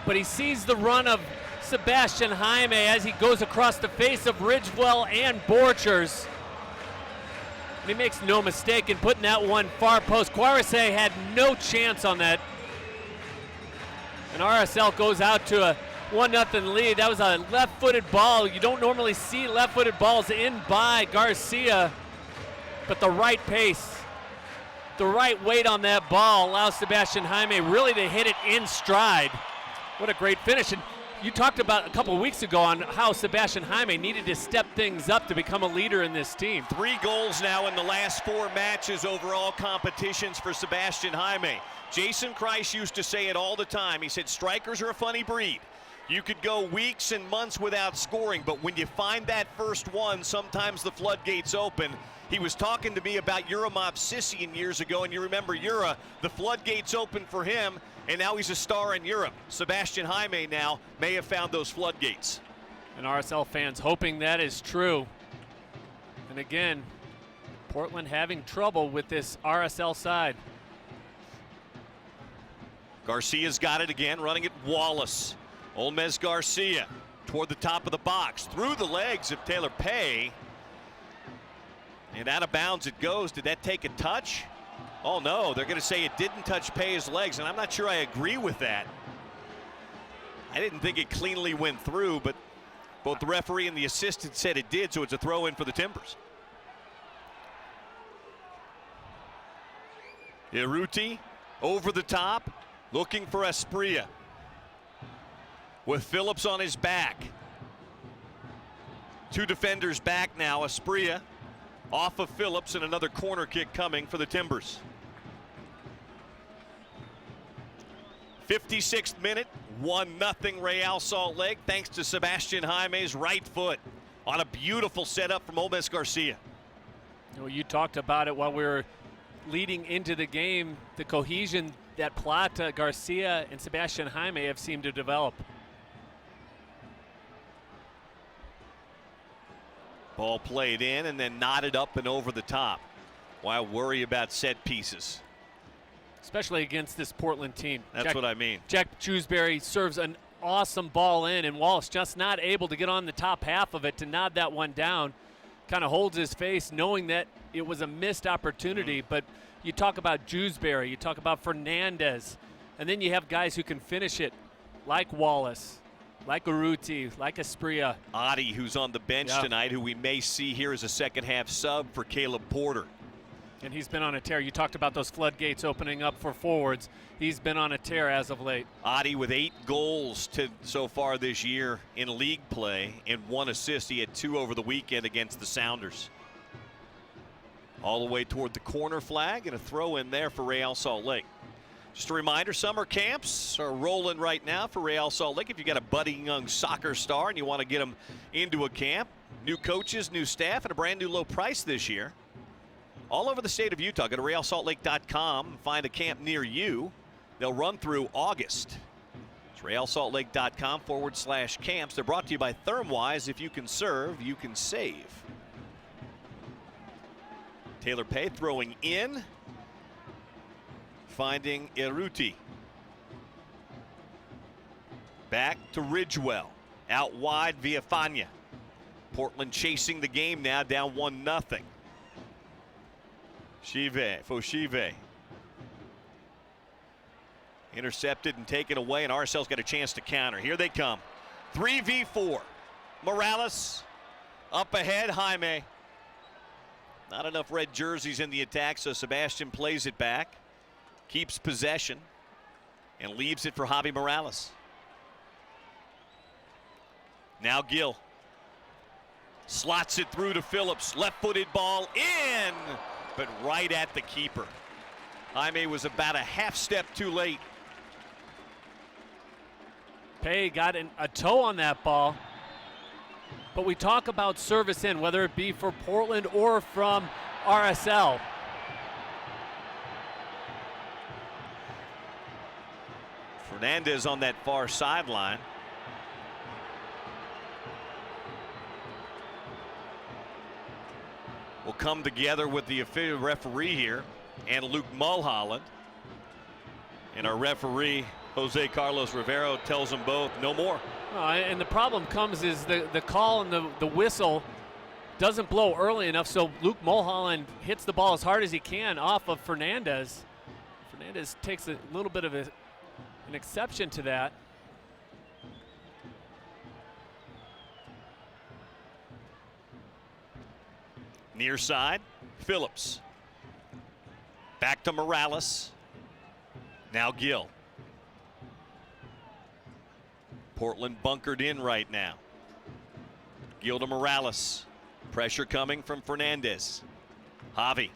but he sees the run of Sebastian Jaime as he goes across the face of Ridgewell and Borchers. He makes no mistake in putting that one far post. Quaresay had no chance on that. And RSL goes out to a 1-0 lead. That was a left-footed ball. You don't normally see left-footed balls in by Garcia, but the right pace, the right weight on that ball allows Sebastian Jaime really to hit it in stride. What a great finish. And you talked about a couple of weeks ago on how Sebastian Jaime needed to step things up to become a leader in this team. 3 goals now in the last 4 matches, overall competitions for Sebastian Jaime. Jason Kreis used to say it all the time. He said strikers are a funny breed. You could go weeks and months without scoring, but when you find that first one, sometimes the floodgates open. He was talking to me about Juromov Sissien years ago, and you remember Jura, the floodgates open for him, and now he's a star in Europe. Sebastian Jaime now may have found those floodgates. And RSL fans hoping that is true. And again, Portland having trouble with this RSL side. Garcia's got it again, running it Wallace. Olmes Garcia toward the top of the box, through the legs of Taylor Pay. And out of bounds it goes. Did that take a touch? Oh no, they're going to say it didn't touch Pay's legs, and I'm not sure I agree with that. I didn't think it cleanly went through, but both the referee and the assistant said it did, so it's a throw in for the Timbers. Iruti over the top, looking for Asprilla. With Phillips on his back. 2 defenders back now. Asprilla off of Phillips, and another corner kick coming for the Timbers. 56th minute, 1-0 Real Salt Lake, thanks to Sebastian Jaime's right foot on a beautiful setup from Olmes Garcia. You talked about it while we were leading into the game, the cohesion that Plata, Garcia, and Sebastian Jaime have seemed to develop. Ball played in and then knotted up and over the top. Why worry about set pieces? Especially against this Portland team. That's what I mean. Jack Jewsbury serves an awesome ball in, and Wallace just not able to get on the top half of it to nod that one down. Kind of holds his face knowing that it was a missed opportunity. But you talk about Jewsbury, you talk about Fernandez, and then you have guys who can finish it like Wallace, like Urruti, like Asprilla. Adi, who's on the bench tonight, who we may see here as a second half sub for Caleb Porter. And he's been on a tear. You talked about those floodgates opening up for forwards. He's been on a tear as of late. Adi with 8 goals so far this year in league play and 1 assist. He had 2 over the weekend against the Sounders. All the way toward the corner flag, and a throw in there for Real Salt Lake. Just a reminder, summer camps are rolling right now for Real Salt Lake. If you got a budding young soccer star and you want to get them into a camp, new coaches, new staff, and a brand new low price this year. All over the state of Utah. Go to RealSaltLake.com and find a camp near you. They'll run through August. It's RealSaltLake.com/camps. They're brought to you by Thermwise. If you can serve, you can save. Taylor Pay throwing in. Finding Iruti. Back to Ridgewell. Out wide via Fania. Portland chasing the game now, down 1-0. Foshive. Intercepted and taken away, and RSL's got a chance to counter. Here they come. 3v4. Morales up ahead. Jaime. Not enough red jerseys in the attack, so Sebastian plays it back. Keeps possession and leaves it for Javi Morales. Now Gill slots it through to Phillips. Left-footed ball in, but right at the keeper. Jaime was about a half step too late. Pay got a toe on that ball. But we talk about service in, whether it be for Portland or from RSL. Fernandez on that far sideline. will come together with the official referee here and Luke Mulholland. And our referee, Jose Carlos Rivero, tells them both no more. And the problem comes is the call and the whistle doesn't blow early enough, so Luke Mulholland hits the ball as hard as he can off of Fernandez. Fernandez takes a little bit of an exception to that. Near side, Phillips. Back to Morales. Now Gill. Portland bunkered in right now. Gill to Morales. Pressure coming from Fernandez. Javi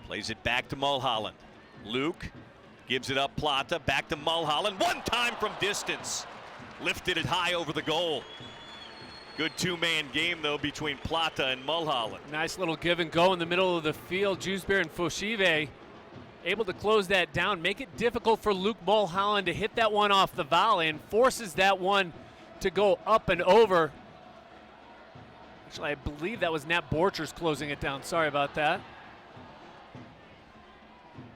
plays it back to Mulholland. Luke gives it up Plata. Back to Mulholland. One time from distance. Lifted it high over the goal. Good two-man game, though, between Plata and Mulholland. Nice little give and go in the middle of the field. Jewsbury and Foshive able to close that down, make it difficult for Luke Mulholland to hit that one off the volley and forces that one to go up and over. Actually, I believe that was Nat Borchers closing it down. Sorry about that.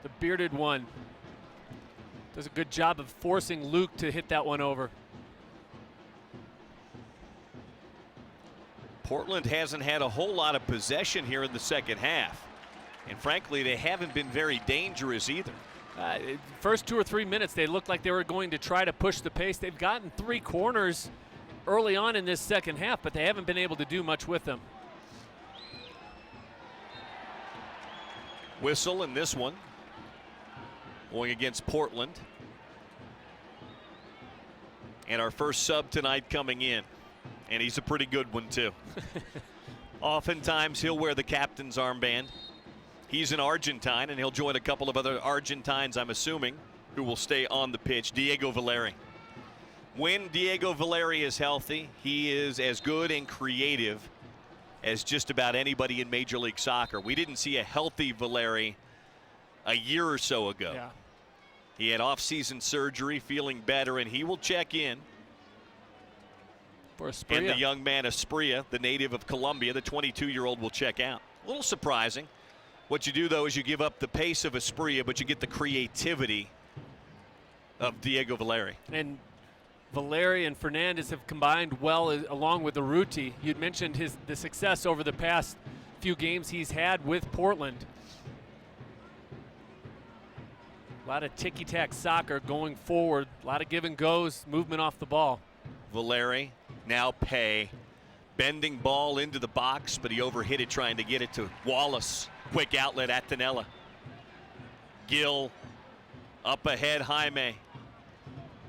The bearded one does a good job of forcing Luke to hit that one over. Portland hasn't had a whole lot of possession here in the second half. And frankly, they haven't been very dangerous either. First 2 or 3 minutes, they looked like they were going to try to push the pace. They've gotten 3 corners early on in this second half, but they haven't been able to do much with them. Whistle in this one. Going against Portland. And our first sub tonight coming in. And he's a pretty good one, too. Oftentimes, he'll wear the captain's armband. He's an Argentine, and he'll join a couple of other Argentines, I'm assuming, who will stay on the pitch. Diego Valeri. When Diego Valeri is healthy, he is as good and creative as just about anybody in Major League Soccer. We didn't see a healthy Valeri a year or so ago. Yeah. He had off-season surgery, feeling better, and he will check in. For Asprilla. And the young man Asprilla, the native of Colombia, the 22-year-old, will check out. A little surprising. What you do, though, is you give up the pace of Asprilla, but you get the creativity of Diego Valeri. And Valeri and Fernandez have combined well along with Urruti. You'd mentioned the success over the past few games he's had with Portland. A lot of ticky-tack soccer going forward. A lot of give and goes, movement off the ball. Valeri, now Pay. Bending ball into the box, but he overhit it trying to get it to Wallace. Quick outlet at Tanella. Gill up ahead, Jaime.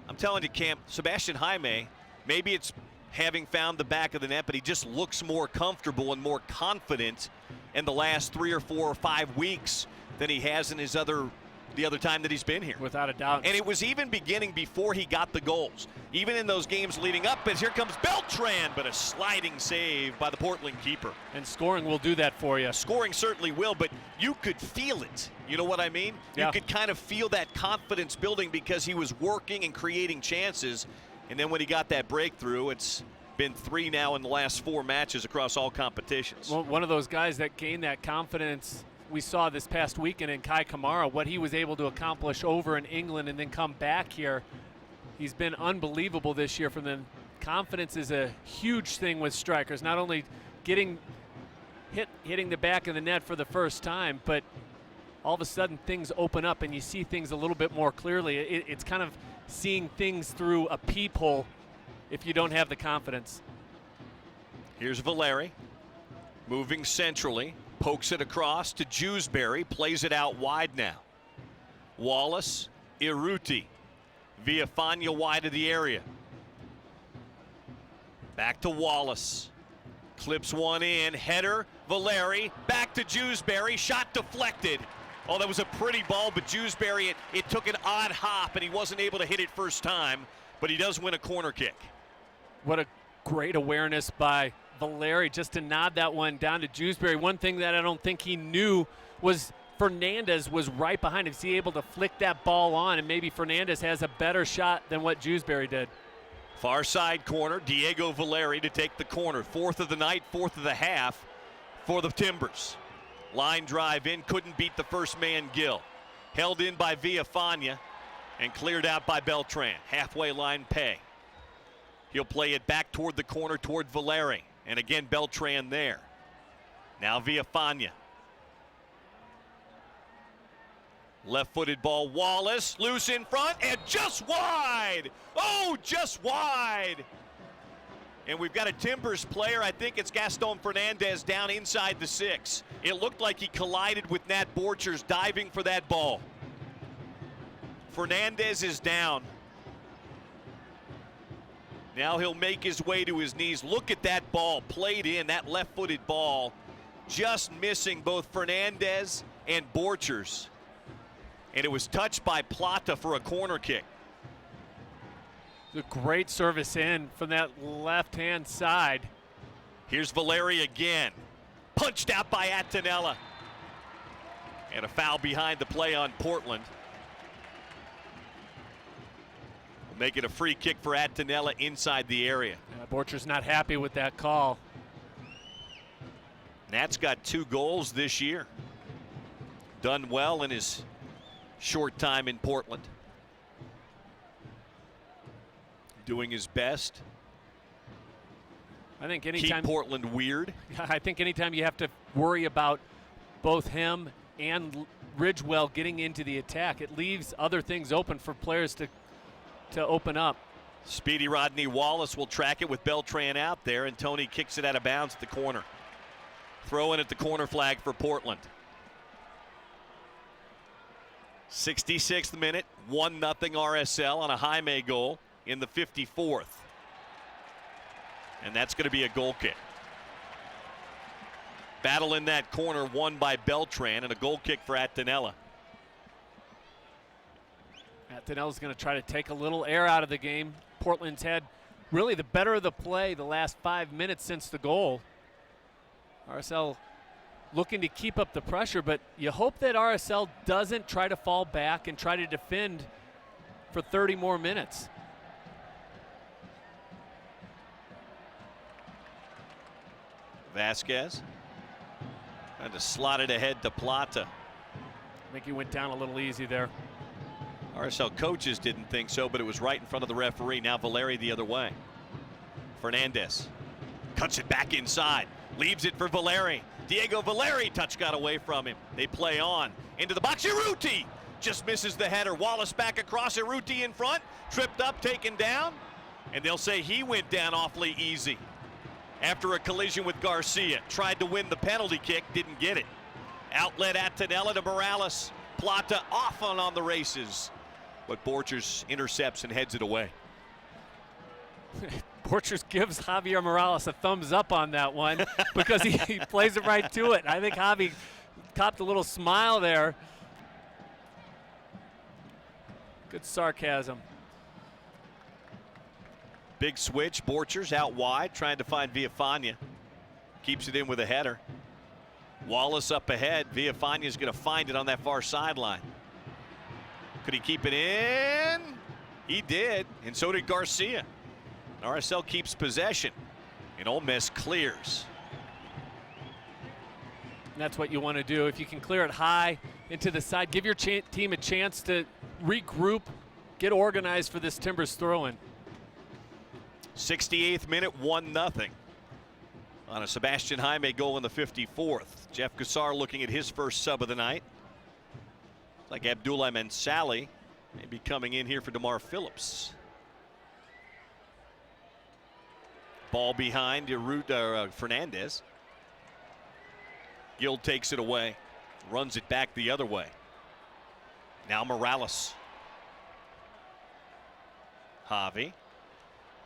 I'm telling you, Camp, Sebastian Jaime, maybe it's having found the back of the net, but he just looks more comfortable and more confident in the last 3 or 4 or 5 weeks than he has in the other time that he's been here. Without a doubt. And it was even beginning before he got the goals. Even in those games leading up, as here comes Beltran, but a sliding save by the Portland keeper. And scoring will do that for you. Scoring certainly will, but you could feel it. You know what I mean? Yeah. You could kind of feel that confidence building because he was working and creating chances. And then when he got that breakthrough, it's been 3 now in the last 4 matches across all competitions. Well, one of those guys that gained that confidence we saw this past weekend in Kai Kamara, what he was able to accomplish over in England and then come back here. He's been unbelievable this year from them. Confidence is a huge thing with strikers, not only hitting the back of the net for the first time, but all of a sudden things open up and you see things a little bit more clearly. It's kind of seeing things through a peephole if you don't have the confidence. Here's Valeri moving centrally. Pokes it across to Jewsbury, plays it out wide now. Wallace, Urruti, Villafana wide of the area. Back to Wallace. Clips one in, header, Valeri, back to Jewsbury, shot deflected. Oh, that was a pretty ball, but Jewsbury, it took an odd hop, and he wasn't able to hit it first time, but he does win a corner kick. What a great awareness by Valeri just to nod that one down to Jewsbury. One thing that I don't think he knew was Fernandez was right behind him. Is he able to flick that ball on, and maybe Fernandez has a better shot than what Jewsbury did. Far side corner, Diego Valeri to take the corner. 4th of the night, 4th of the half for the Timbers. Line drive in, couldn't beat the first man, Gill. Held in by Villafana and cleared out by Beltran. Halfway line, Pay. He'll play it back toward the corner, toward Valeri. And again, Beltran there. Now Villafana. Left-footed ball, Wallace, loose in front, and just wide! Oh, just wide! And we've got a Timbers player, I think it's Gaston Fernandez, down inside the 6. It looked like he collided with Nat Borchers diving for that ball. Fernandez is down. Now he'll make his way to his knees. Look at that ball played in, that left-footed ball. Just missing both Fernandez and Borchers. And it was touched by Plata for a corner kick. A great service in from that left-hand side. Here's Valeri again. Punched out by Attinella. And a foul behind the play on Portland. We'll make it a free kick for Attinella inside the area. Borchers not happy with that call. Nat's got 2 goals this year. Done well in his short time in Portland. Doing his best. I think anytime keep Portland weird. I think anytime you have to worry about both him and Ridgewell getting into the attack, it leaves other things open for players to open up. Speedy Rodney Wallace will track it with Beltran out there, and Tony kicks it out of bounds at the corner. Throw in at the corner flag for Portland. 66th minute, 1-0 RSL on a Jaime goal in the 54th. And that's going to be a goal kick. Battle in that corner won by Beltran, and a goal kick for Attinella. Attinella's going to try to take a little air out of the game. Portland's had really the better of the play the last 5 minutes since the goal. RSL looking to keep up the pressure, but you hope that RSL doesn't try to fall back and try to defend for 30 more minutes. Vasquez trying to slot it ahead to Plata. I think he went down a little easy there. RSL coaches didn't think so, but it was right in front of the referee. Now Valeri the other way. Fernandez cuts it back inside, leaves it for Valeri. Diego Valeri, touch got away from him. They play on into the box. Urruti just misses the header. Wallace back across. Urruti in front, tripped up, taken down, and they'll say he went down awfully easy after a collision with Garcia. Tried to win the penalty kick, didn't get it. Outlet Attinella to Morales. Plata off on the races, but Borchers intercepts and heads it away. Borchers gives Javier Morales a thumbs up on that one because he plays it right to it. I think Javi copped a little smile there. Good sarcasm. Big switch. Borchers out wide, trying to find Villafana. Keeps it in with a header. Wallace up ahead. Villafana is going to find it on that far sideline. Could he keep it in? He did, and so did Garcia. RSL keeps possession, and Ole Miss clears. And that's what you want to do. If you can clear it high into the side, give your team a chance to regroup, get organized for this Timbers throw-in. 68th minute, 1-0 on a Sebastian Jaime goal in the 54th. Jeff Gassar looking at his first sub of the night. It's like Abdullah Mansali may be coming in here for DeMar Phillips. Ball behind Fernandez. Gill takes it away, runs it back the other way. Now Morales. Javi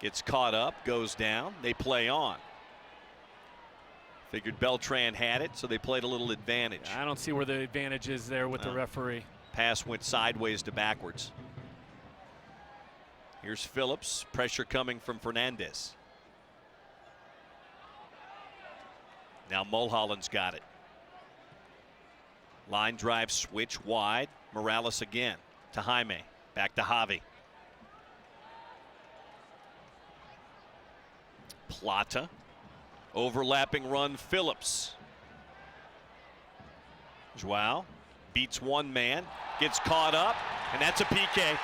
gets caught up, goes down. They play on. Figured Beltran had it, so they played a little advantage. I don't see where the advantage is there with the referee. Pass went sideways to backwards. Here's Phillips. Pressure coming from Fernandez. Now Mulholland's got it. Line drive switch wide. Morales again to Jaime. Back to Javi. Plata. Overlapping run, Phillips. Joao beats one man, gets caught up, and that's a PK.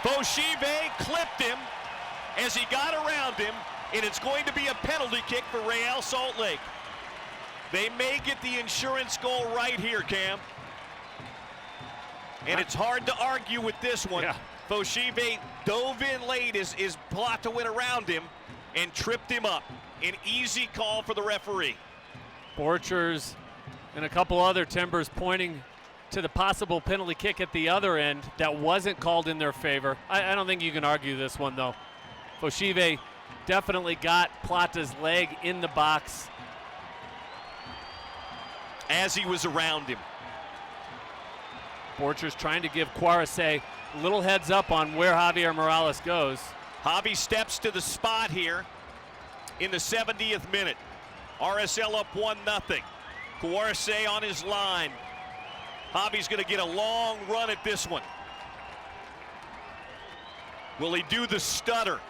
Foshive clipped him as he got around him, and it's going to be a penalty kick for Real Salt Lake. They may get the insurance goal right here, Cam. And it's hard to argue with this one. Yeah. Foshive dove in late as Plata went around him and tripped him up. An easy call for the referee. Borchers and a couple other Timbers pointing to the possible penalty kick at the other end that wasn't called in their favor. I don't think you can argue this one, though. Foshive definitely got Plata's leg in the box as he was around him. Borchers trying to give Quarese a little heads up on where Javier Morales goes. Javi steps to the spot here in the 70th minute. RSL up 1-0. Quarese on his line. Javi's going to get a long run at this one. Will he do the stutter?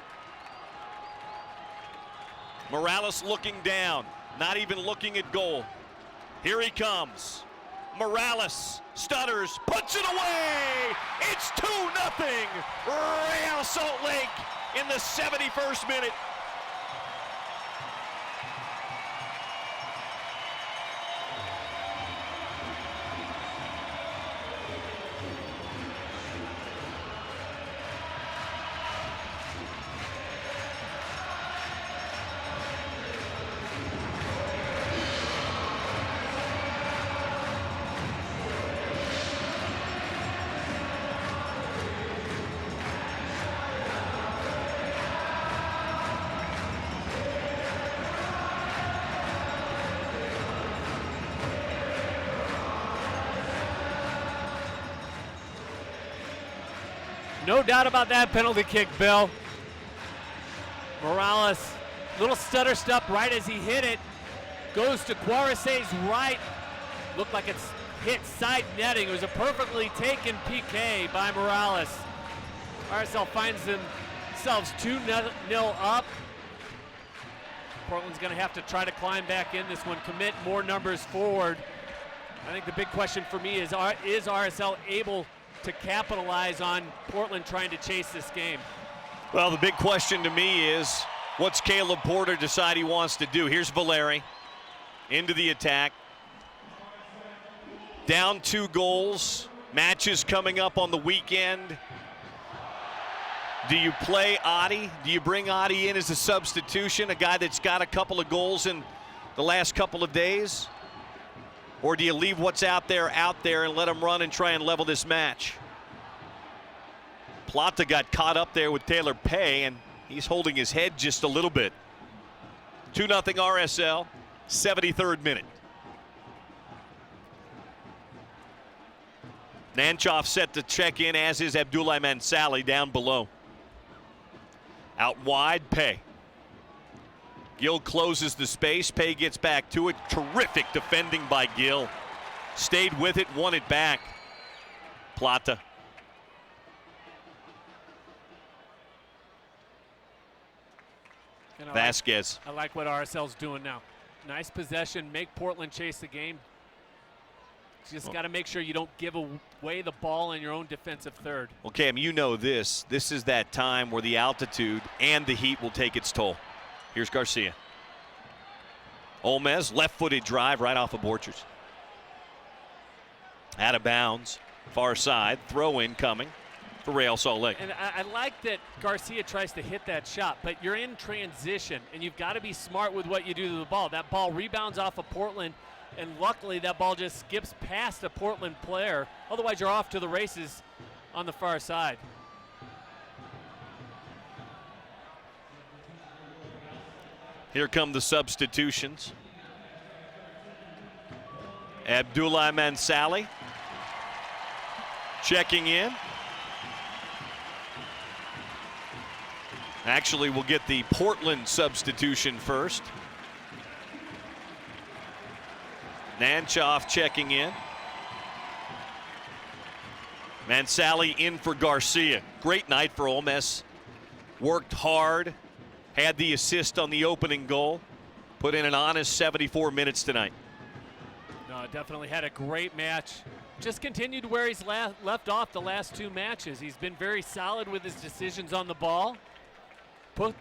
Morales looking down, not even looking at goal. Here he comes. Morales stutters, puts it away. It's 2-0. Real Salt Lake in the 71st minute. No doubt about that penalty kick, Bill. Morales, little stutter step right as he hit it. Goes to Quarese's right. Looked like it's hit side netting. It was a perfectly taken PK by Morales. RSL finds themselves 2-0 up. Portland's going to have to try to climb back in this one, commit more numbers forward. I think the big question for me is RSL able to capitalize on Portland trying to chase this game? Well, the big question to me is, what's Caleb Porter decide he wants to do? Here's Valeri into the attack. Down 2 goals. Matches coming up on the weekend. Do you play Adi? Do you bring Adi in as a substitution, a guy that's got a couple of goals in the last couple of days? Or do you leave what's out there and let him run and try and level this match? Plata got caught up there with Taylor Pay, and he's holding his head just a little bit. 2-0 RSL, 73rd minute. Nanchoff set to check in, as is Abdoulaye Mansali down below. Out wide, Pay. Gill closes the space. Pay gets back to it. Terrific defending by Gill. Stayed with it, won it back. Plata. Vasquez. I like what RSL's doing now. Nice possession, make Portland chase the game. Just got to make sure you don't give away the ball in your own defensive third. Well, Cam, you know this. This is that time where the altitude and the heat will take its toll. Here's Garcia. Olmez, left-footed drive right off of Borchers. Out of bounds, far side, throw in coming for Real Salt Lake. And I like that Garcia tries to hit that shot, but you're in transition, and you've got to be smart with what you do to the ball. That ball rebounds off of Portland, and luckily that ball just skips past a Portland player. Otherwise, you're off to the races on the far side. Here come the substitutions. Abdoulaye Mansali checking in. Actually, we'll get the Portland substitution first. Nanchoff checking in. Mansali in for Garcia. Great night for Olmez. Worked hard. Had the assist on the opening goal. Put in an honest 74 minutes tonight. Definitely had a great match. Just continued where he's left off the last 2 matches. He's been very solid with his decisions on the ball.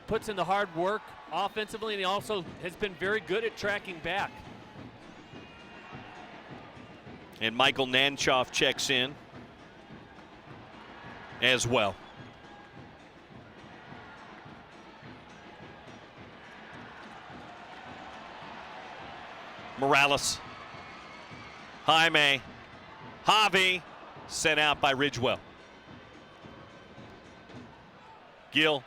Puts in the hard work offensively, and he also has been very good at tracking back. And Michael Nanchoff checks in as well. Morales, Jaime, Javi, sent out by Ridgewell. Gill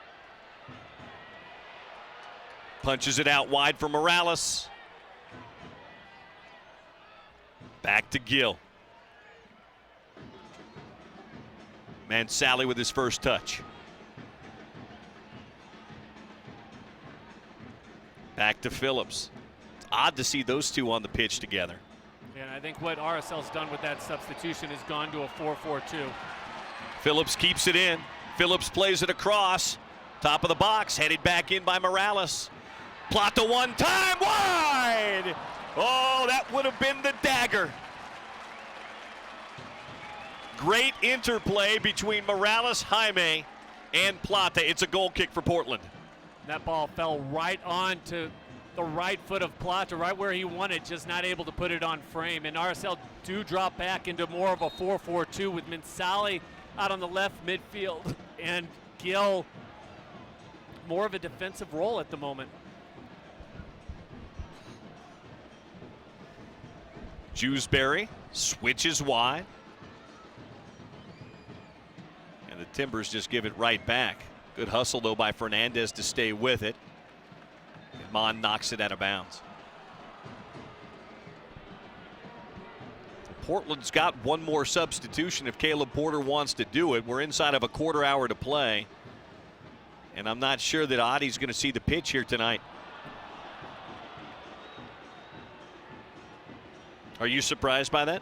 punches it out wide for Morales. Back to Gill. Mansally with his first touch. Back to Phillips. It's odd to see those two on the pitch together. And I think what RSL's done with that substitution has gone to a 4-4-2. Phillips keeps it in. Phillips plays it across. Top of the box, headed back in by Morales. Plata one time, wide! Oh, that would have been the dagger. Great interplay between Morales, Jaime, and Plata. It's a goal kick for Portland. That ball fell right on to the right foot of Plata, right where he wanted, just not able to put it on frame. And RSL do drop back into more of a 4-4-2 with Mansally out on the left midfield and Gill more of a defensive role at the moment. Jewsbury switches wide. And the Timbers just give it right back. Good hustle, though, by Fernandez to stay with it. And Mon knocks it out of bounds. Portland's got one more substitution if Caleb Porter wants to do it. We're inside of a quarter hour to play. And I'm not sure that Adi's going to see the pitch here tonight. Are you surprised by that?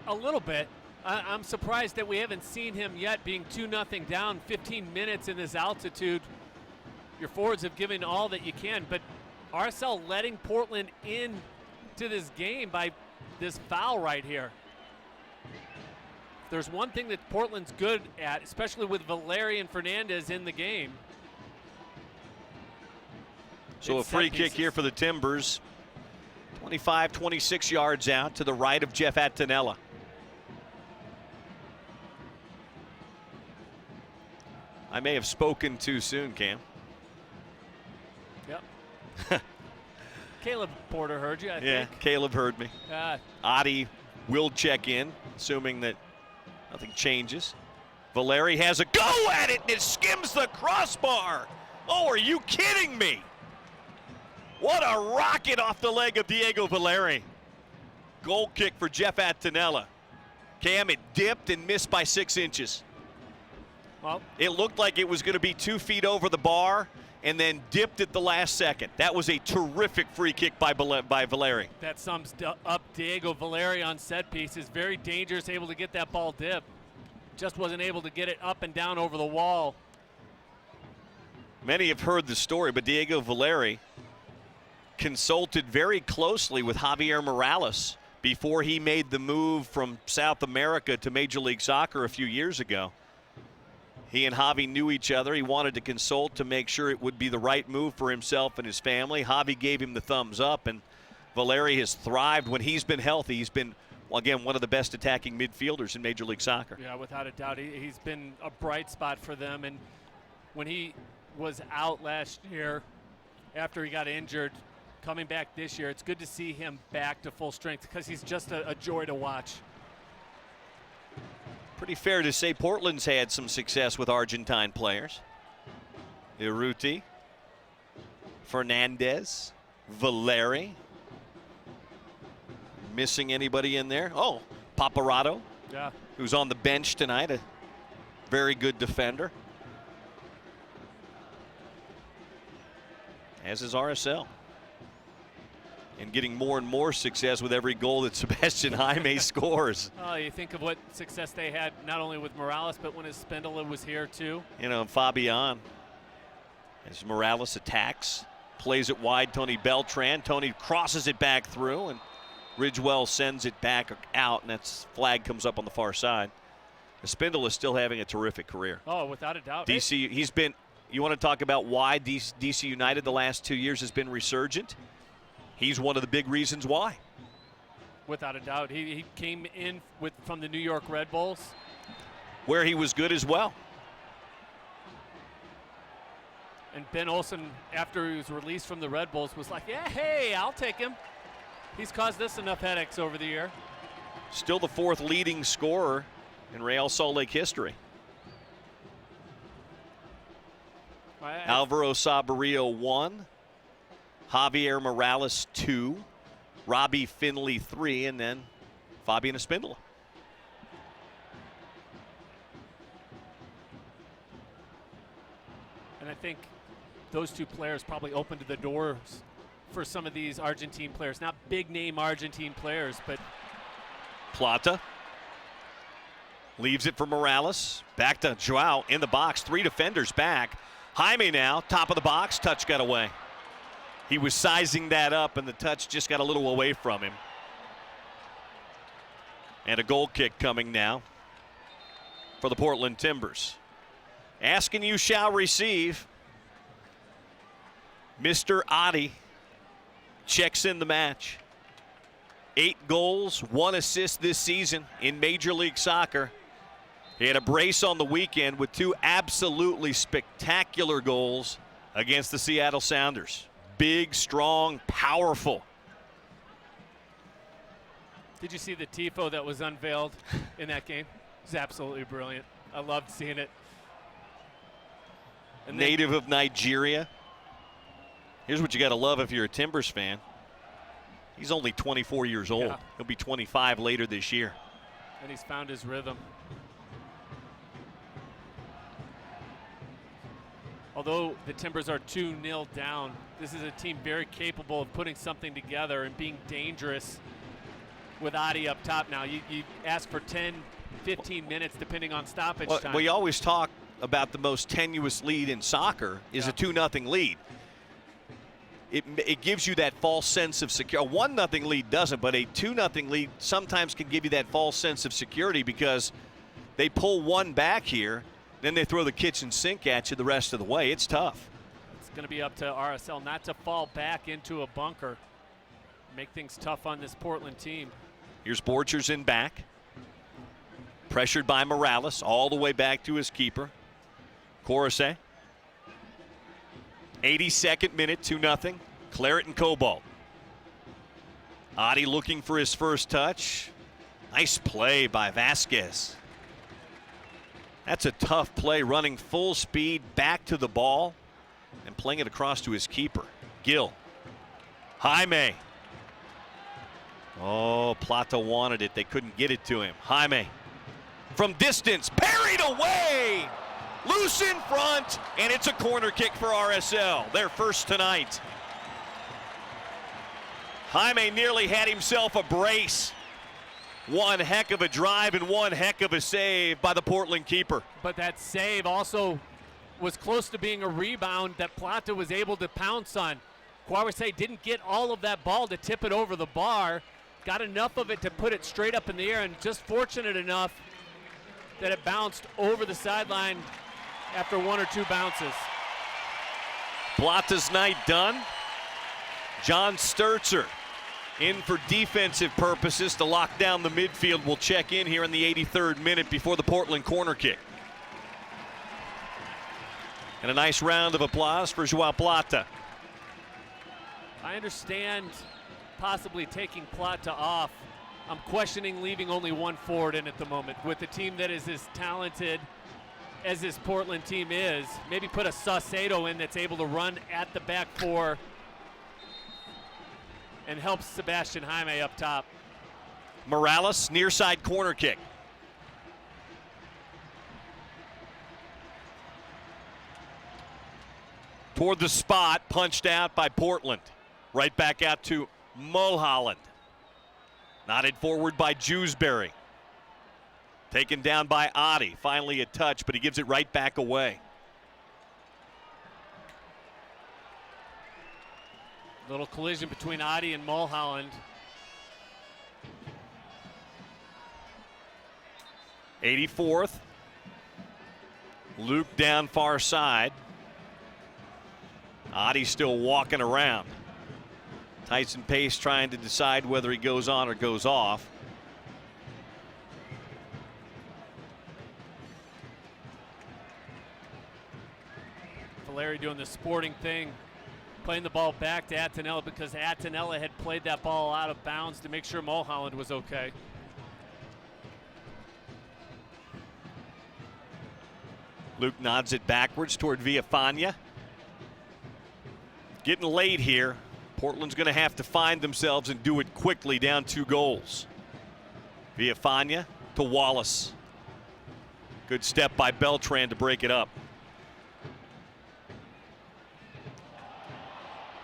A little bit. I'm surprised that we haven't seen him yet, being 2-0 down, 15 minutes in this altitude. Your forwards have given all that you can, but RSL letting Portland in to this game by this foul right here. If there's one thing that Portland's good at, especially with Valeri and Fernandez in the game. So a free kick here for the Timbers. 25, 26 yards out to the right of Jeff Attinella. I may have spoken too soon, Cam. Yep. Caleb Porter heard you, I think. Yeah, Caleb heard me. Adi will check in, assuming that nothing changes. Valeri has a go at it, and it skims the crossbar. Oh, are you kidding me? What a rocket off the leg of Diego Valeri. Goal kick for Jeff Attinella. Cam, it dipped and missed by 6 inches. Well, it looked like it was going to be 2 feet over the bar and then dipped at the last second. That was a terrific free kick by Valeri. That sums up Diego Valeri on set pieces. Very dangerous, able to get that ball dip. Just wasn't able to get it up and down over the wall. Many have heard the story, but Diego Valeri consulted very closely with Javier Morales before he made the move from South America to Major League Soccer a few years ago. He and Javi knew each other. He wanted to consult to make sure it would be the right move for himself and his family. Javi gave him the thumbs up, and Valeri has thrived when he's been healthy. He's been, well, again, one of the best attacking midfielders in Major League Soccer. Yeah, without a doubt. He's been a bright spot for them. And when he was out last year, after he got injured, coming back this year, it's good to see him back to full strength because he's just a joy to watch. Pretty fair to say Portland's had some success with Argentine players. Urruti, Fernandez, Valeri. Missing anybody in there? Oh, Paparazzo, yeah, who's on the bench tonight, a very good defender. As is RSL. And getting more and more success with every goal that Sebastian Jaime scores. Oh, you think of what success they had not only with Morales, but when Espindola was here too. You know, Fabian, as Morales attacks, plays it wide, Tony Beltran. Tony crosses it back through, and Ridgewell sends it back out, and that flag comes up on the far side. Spindle is still having a terrific career. Oh, without a doubt. DC, he's been, you want to talk about why DC United the last 2 years has been resurgent? He's one of the big reasons why. Without a doubt. He came in from the New York Red Bulls, where he was good as well. And Ben Olsen, after he was released from the Red Bulls, was like, yeah, hey, I'll take him. He's caused us enough headaches over the year. Still the 4th leading scorer in Real Salt Lake history. Alvaro Saborio 1, Javier Morales 2, Robbie Finley 3, and then Fabian Espindola. And I think those 2 players probably opened the doors for some of these Argentine players. Not big name Argentine players, but Plata leaves it for Morales. Back to Joao in the box. 3 defenders back. Jaime now, top of the box. Touch got away. He was sizing that up, and the touch just got a little away from him. And a goal kick coming now for the Portland Timbers. Asking you shall receive. Mr. Adi checks in the match. 8 goals, 1 assist this season in Major League Soccer. He had a brace on the weekend with 2 absolutely spectacular goals against the Seattle Sounders. Big, strong, powerful. Did you see the tifo that was unveiled in that game? It was absolutely brilliant. I loved seeing it. And native of Nigeria. Here's what you got to love if you're a Timbers fan. He's only 24 years old. Yeah. He'll be 25 later this year. And he's found his rhythm. Although the Timbers are 2-0 down, this is a team very capable of putting something together and being dangerous with Adi up top now. You ask for 10, 15 minutes depending on stoppage time. We always talk about the most tenuous lead in soccer is a 2-0 lead. It gives you that false sense of security. A 1-0 lead doesn't, but a 2-0 lead sometimes can give you that false sense of security because they pull one back here, then they throw the kitchen sink at you the rest of the way. It's tough. It's going to be up to RSL not to fall back into a bunker. Make things tough on this Portland team. Here's Borchers in back. Pressured by Morales all the way back to his keeper. Coruscant. 82nd minute, 2-0. Claret and Cobalt. Adi looking for his first touch. Nice play by Vasquez. That's a tough play, running full speed back to the ball and playing it across to his keeper. Gill. Jaime. Oh, Plata wanted it. They couldn't get it to him. Jaime. From distance, parried away. Loose in front, and it's a corner kick for RSL. Their first tonight. Jaime nearly had himself a brace. One heck of a drive and one heck of a save by the Portland keeper. But that save also was close to being a rebound that Plata was able to pounce on. Cuarese didn't get all of that ball to tip it over the bar. Got enough of it to put it straight up in the air, and just fortunate enough that it bounced over the sideline after 1 or 2 bounces. Plata's night done. John Sturzer in for defensive purposes to lock down the midfield. Will check in here in the 83rd minute before the Portland corner kick. And a nice round of applause for Joao Plata. I understand possibly taking Plata off. I'm questioning leaving only one forward in at the moment. With a team that is as talented as this Portland team is, maybe put a Saucedo in that's able to run at the back 4 and help Sebastian Jaime up top. Morales, near side corner kick. Toward the spot, punched out by Portland. Right back out to Mulholland. Knotted forward by Jewsbury. Taken down by Adi. Finally a touch, but he gives it right back away. Little collision between Adi and Mulholland. 84th. Luke down far side. Adi still walking around. Tyson Pace trying to decide whether he goes on or goes off. Valeri doing the sporting thing, playing the ball back to Attinella because Attinella had played that ball out of bounds to make sure Mulholland was okay. Luke nods it backwards toward Villafana. Getting late here. Portland's going to have to find themselves and do it quickly, down 2 goals. Villafana to Wallace. Good step by Beltran to break it up.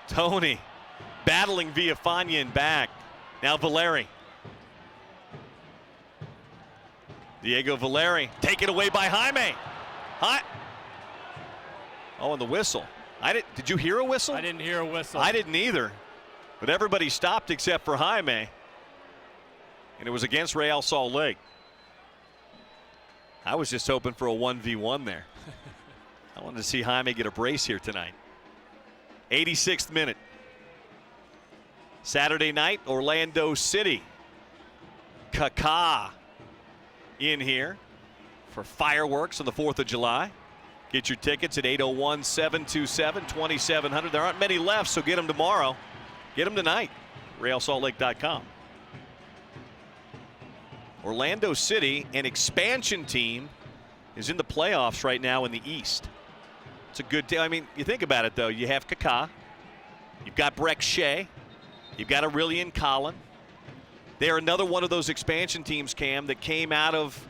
Tony battling Villafana in back. Now Valeri. Diego Valeri taken away by Jaime. Oh, and the whistle. Did you hear a whistle? I didn't hear a whistle. I didn't either. But everybody stopped except for Jaime. And it was against Real Salt Lake. I was just hoping for a 1v1 there. I wanted to see Jaime get a brace here tonight. 86th minute. Saturday night, Orlando City. Kaká in here for fireworks on the 4th of July. Get your tickets at 801-727-2700. There aren't many left, so get them tomorrow. Get them tonight. RealSaltLake.com. Orlando City, an expansion team, is in the playoffs right now in the East. It's a good team. I mean, you think about it, though. You have Kaká. You've got Breck Shea. You've got Aurelian Collin. They're another one of those expansion teams, Cam, that came out of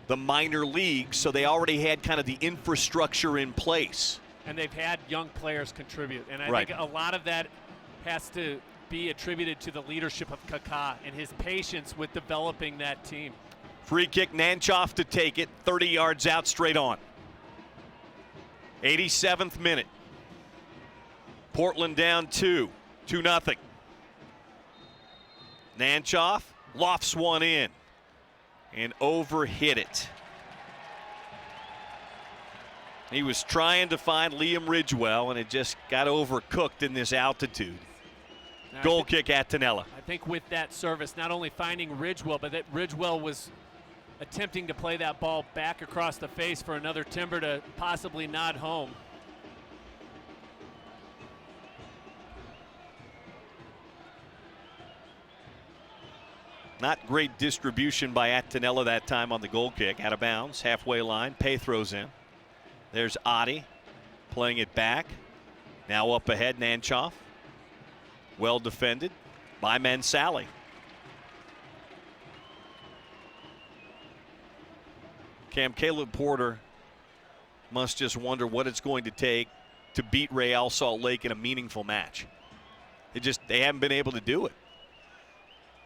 the minor leagues, so they already had kind of the infrastructure in place. And they've had young players contribute. And I Right. think a lot of that has to be attributed to the leadership of Kaká and his patience with developing that team. Free kick, Nanchoff to take it, 30 yards out, straight on. 87th minute. Portland down 2-0. Nanchoff lofts one in and overhit it. He was trying to find Liam Ridgewell, and it just got overcooked in this altitude. Now, Goal kick at Attinella. I think with that service, not only finding Ridgewell, but that Ridgewell was attempting to play that ball back across the face for another Timber to possibly nod home. Not great distribution by Attinella that time on the goal kick. Out of bounds, halfway line. Pay throws in. There's Adi playing it back. Now up ahead, Nanchoff. Well defended by Mansally. Cam, Caleb Porter must just wonder what it's going to take to beat Real Salt Lake in a meaningful match. They haven't been able to do it.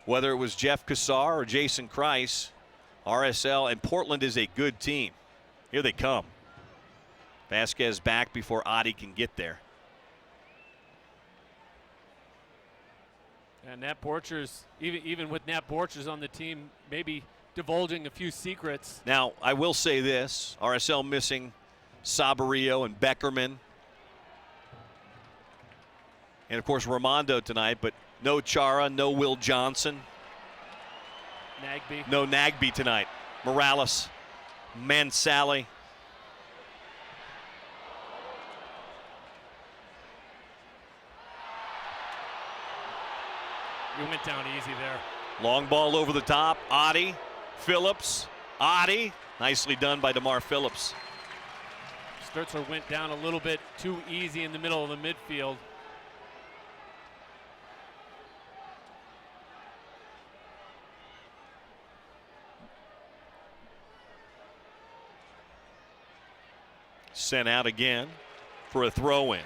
Whether it was Jeff Cassar or Jason Kreis, RSL and Portland is a good team. Here they come. Vasquez back before Adi can get there. And Nat Borchers, even with Nat Borchers on the team, maybe divulging a few secrets. Now, I will say this, RSL missing Sabarillo and Beckerman. And, of course, Ramondo tonight, but no Chara, no Will Johnson. Nagby. No Nagby tonight. Morales, Mansally. You went down easy there. Long ball over the top. Adi, Phillips, Adi. Nicely done by DeMar Phillips. Sturzer went down a little bit too easy in the middle of the midfield. Sent out again for a throw-in.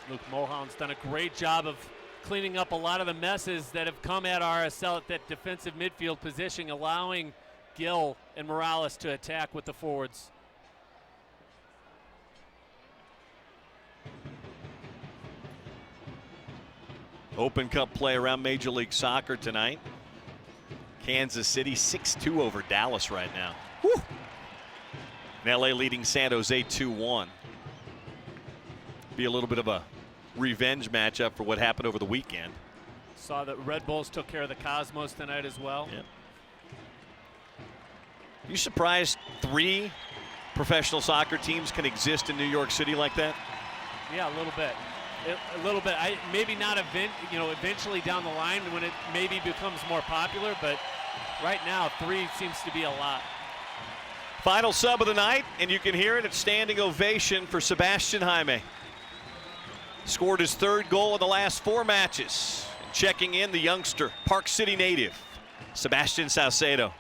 Luke Mulholland's done a great job of cleaning up a lot of the messes that have come at RSL at that defensive midfield position, allowing Gill and Morales to attack with the forwards. Open Cup play around Major League Soccer tonight. Kansas City 6-2 over Dallas right now. Whew. And LA leading San Jose 2-1. Be a little bit of a revenge matchup for what happened over the weekend. Saw that Red Bulls took care of the Cosmos tonight as well. Yep. You surprised 3 professional soccer teams can exist in New York City like that? Yeah, a little bit. A little bit. Maybe not eventually down the line when it maybe becomes more popular, but right now 3 seems to be a lot. Final sub of the night, and you can hear it. It's standing ovation for Sebastian Jaime. Scored his 3rd goal in the last 4 matches. And checking in, the youngster, Park City native, Sebastian Saucedo.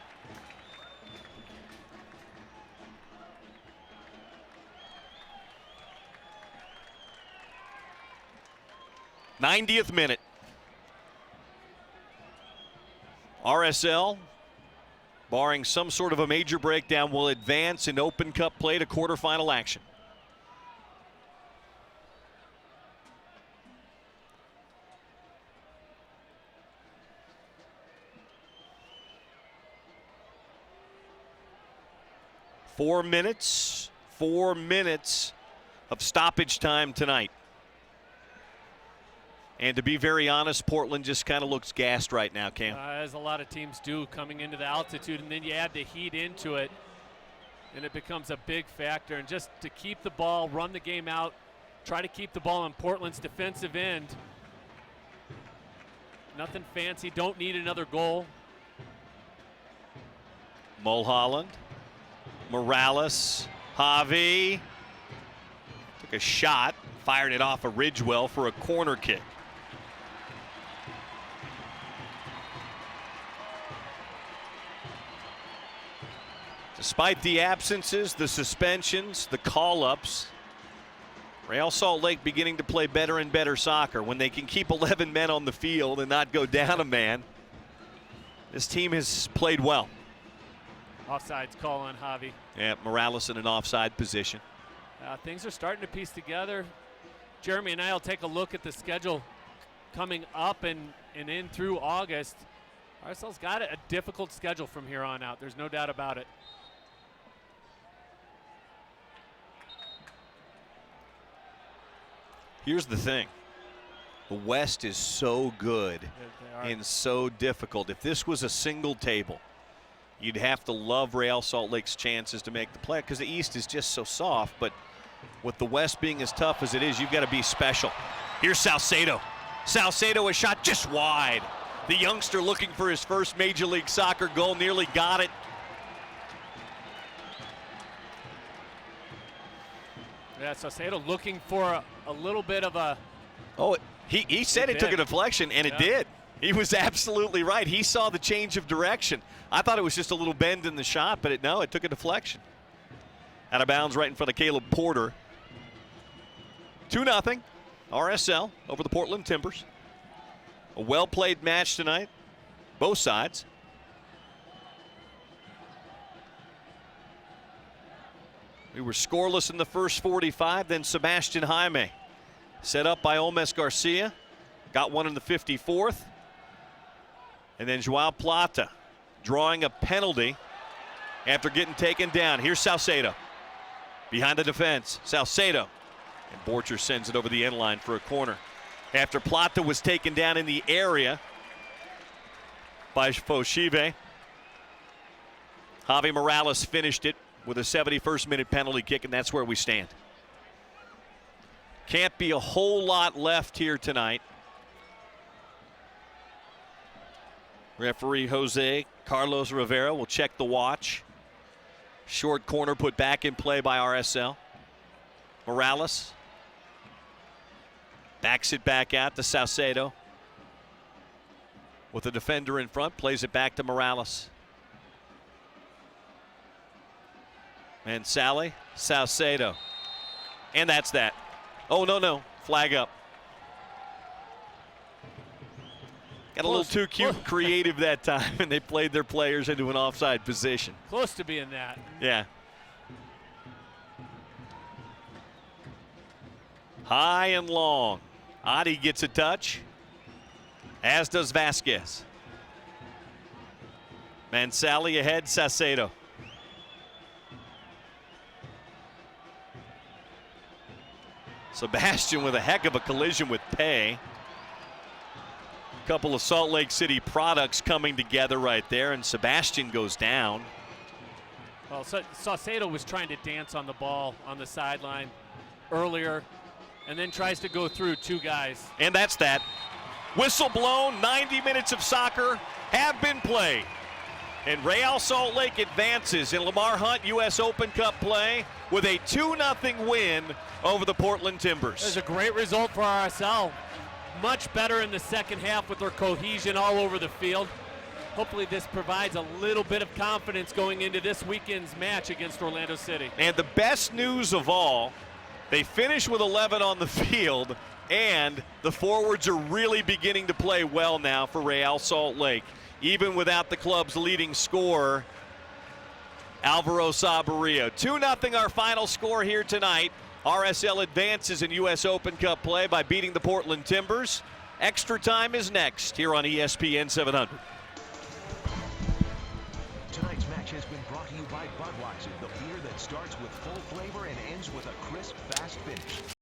'90th minute. RSL, barring some sort of a major breakdown, will advance in Open Cup play to quarterfinal action. Four minutes of stoppage time tonight. And to be very honest, Portland just kind of looks gassed right now, Cam. As a lot of teams do coming into the altitude, and then you add the heat into it, and it becomes a big factor. And just to keep the ball, run the game out, try to keep the ball on Portland's defensive end. Nothing fancy, don't need another goal. Mulholland, Morales, Javi. Took a shot, fired it off of Ridgewell for a corner kick. Despite the absences, the suspensions, the call-ups, Real Salt Lake beginning to play better and better soccer. When they can keep 11 men on the field and not go down a man, this team has played well. Offsides call on Javi. Yeah, Morales in an offside position. Things are starting to piece together. Jeremy and I will take a look at the schedule coming up and in through August. RSL's got a difficult schedule from here on out. There's no doubt about it. Here's the thing. The West is so good and so difficult. If this was a single table, you'd have to love Real Salt Lake's chances to make the play because the East is just so soft. But with the West being as tough as it is, you've got to be special. Here's Saucedo. Saucedo, a shot just wide. The youngster looking for his first Major League Soccer goal, nearly got it. Yeah, Saucedo looking for a little bit of a... Oh, he said it took a deflection, and it did. He was absolutely right. He saw the change of direction. I thought it was just a little bend in the shot, but it took a deflection. Out of bounds right in front of Caleb Porter. 2-0, RSL over the Portland Timbers. A well-played match tonight, both sides. We were scoreless in the first 45, then Sebastian Jaime, set up by Olmes Garcia, got one in the 54th. And then Joao Plata drawing a penalty after getting taken down. Here's Saucedo behind the defense. Saucedo, and Borcher sends it over the end line for a corner. After Plata was taken down in the area by Foshive, Javi Morales finished it with a 71st minute penalty kick, and that's where we stand. Can't be a whole lot left here tonight. Referee Jose Carlos Rivera will check the watch. Short corner put back in play by RSL. Morales backs it back out to Saucedo. With the defender in front, plays it back to Morales. And Saucedo. And that's that. Oh, no. Flag up. Got a little too cute and creative that time, and they played their players into an offside position. Close to being that. Yeah. High and long. Adi gets a touch, as does Vasquez. Mansally ahead, Saucedo. Sebastian with a heck of a collision with Pay. A couple of Salt Lake City products coming together right there, and Sebastian goes down. Well, Saucedo was trying to dance on the ball on the sideline earlier, and then tries to go through two guys. And that's that. Whistle blown, 90 minutes of soccer have been played. And Real Salt Lake advances in Lamar Hunt U.S. Open Cup play with a 2-0 win over the Portland Timbers. It's a great result for RSL. Much better in the second half with their cohesion all over the field. Hopefully this provides a little bit of confidence going into this weekend's match against Orlando City. And the best news of all, they finish with 11 on the field, and the forwards are really beginning to play well now for Real Salt Lake, even without the club's leading scorer, Alvaro Saborio. 2-0 our final score here tonight. RSL advances in U.S. Open Cup play by beating the Portland Timbers. Extra time is next here on ESPN 700. Tonight's match has been brought to you by Budweiser, the beer that starts with full flavor and ends with a crisp, fast finish.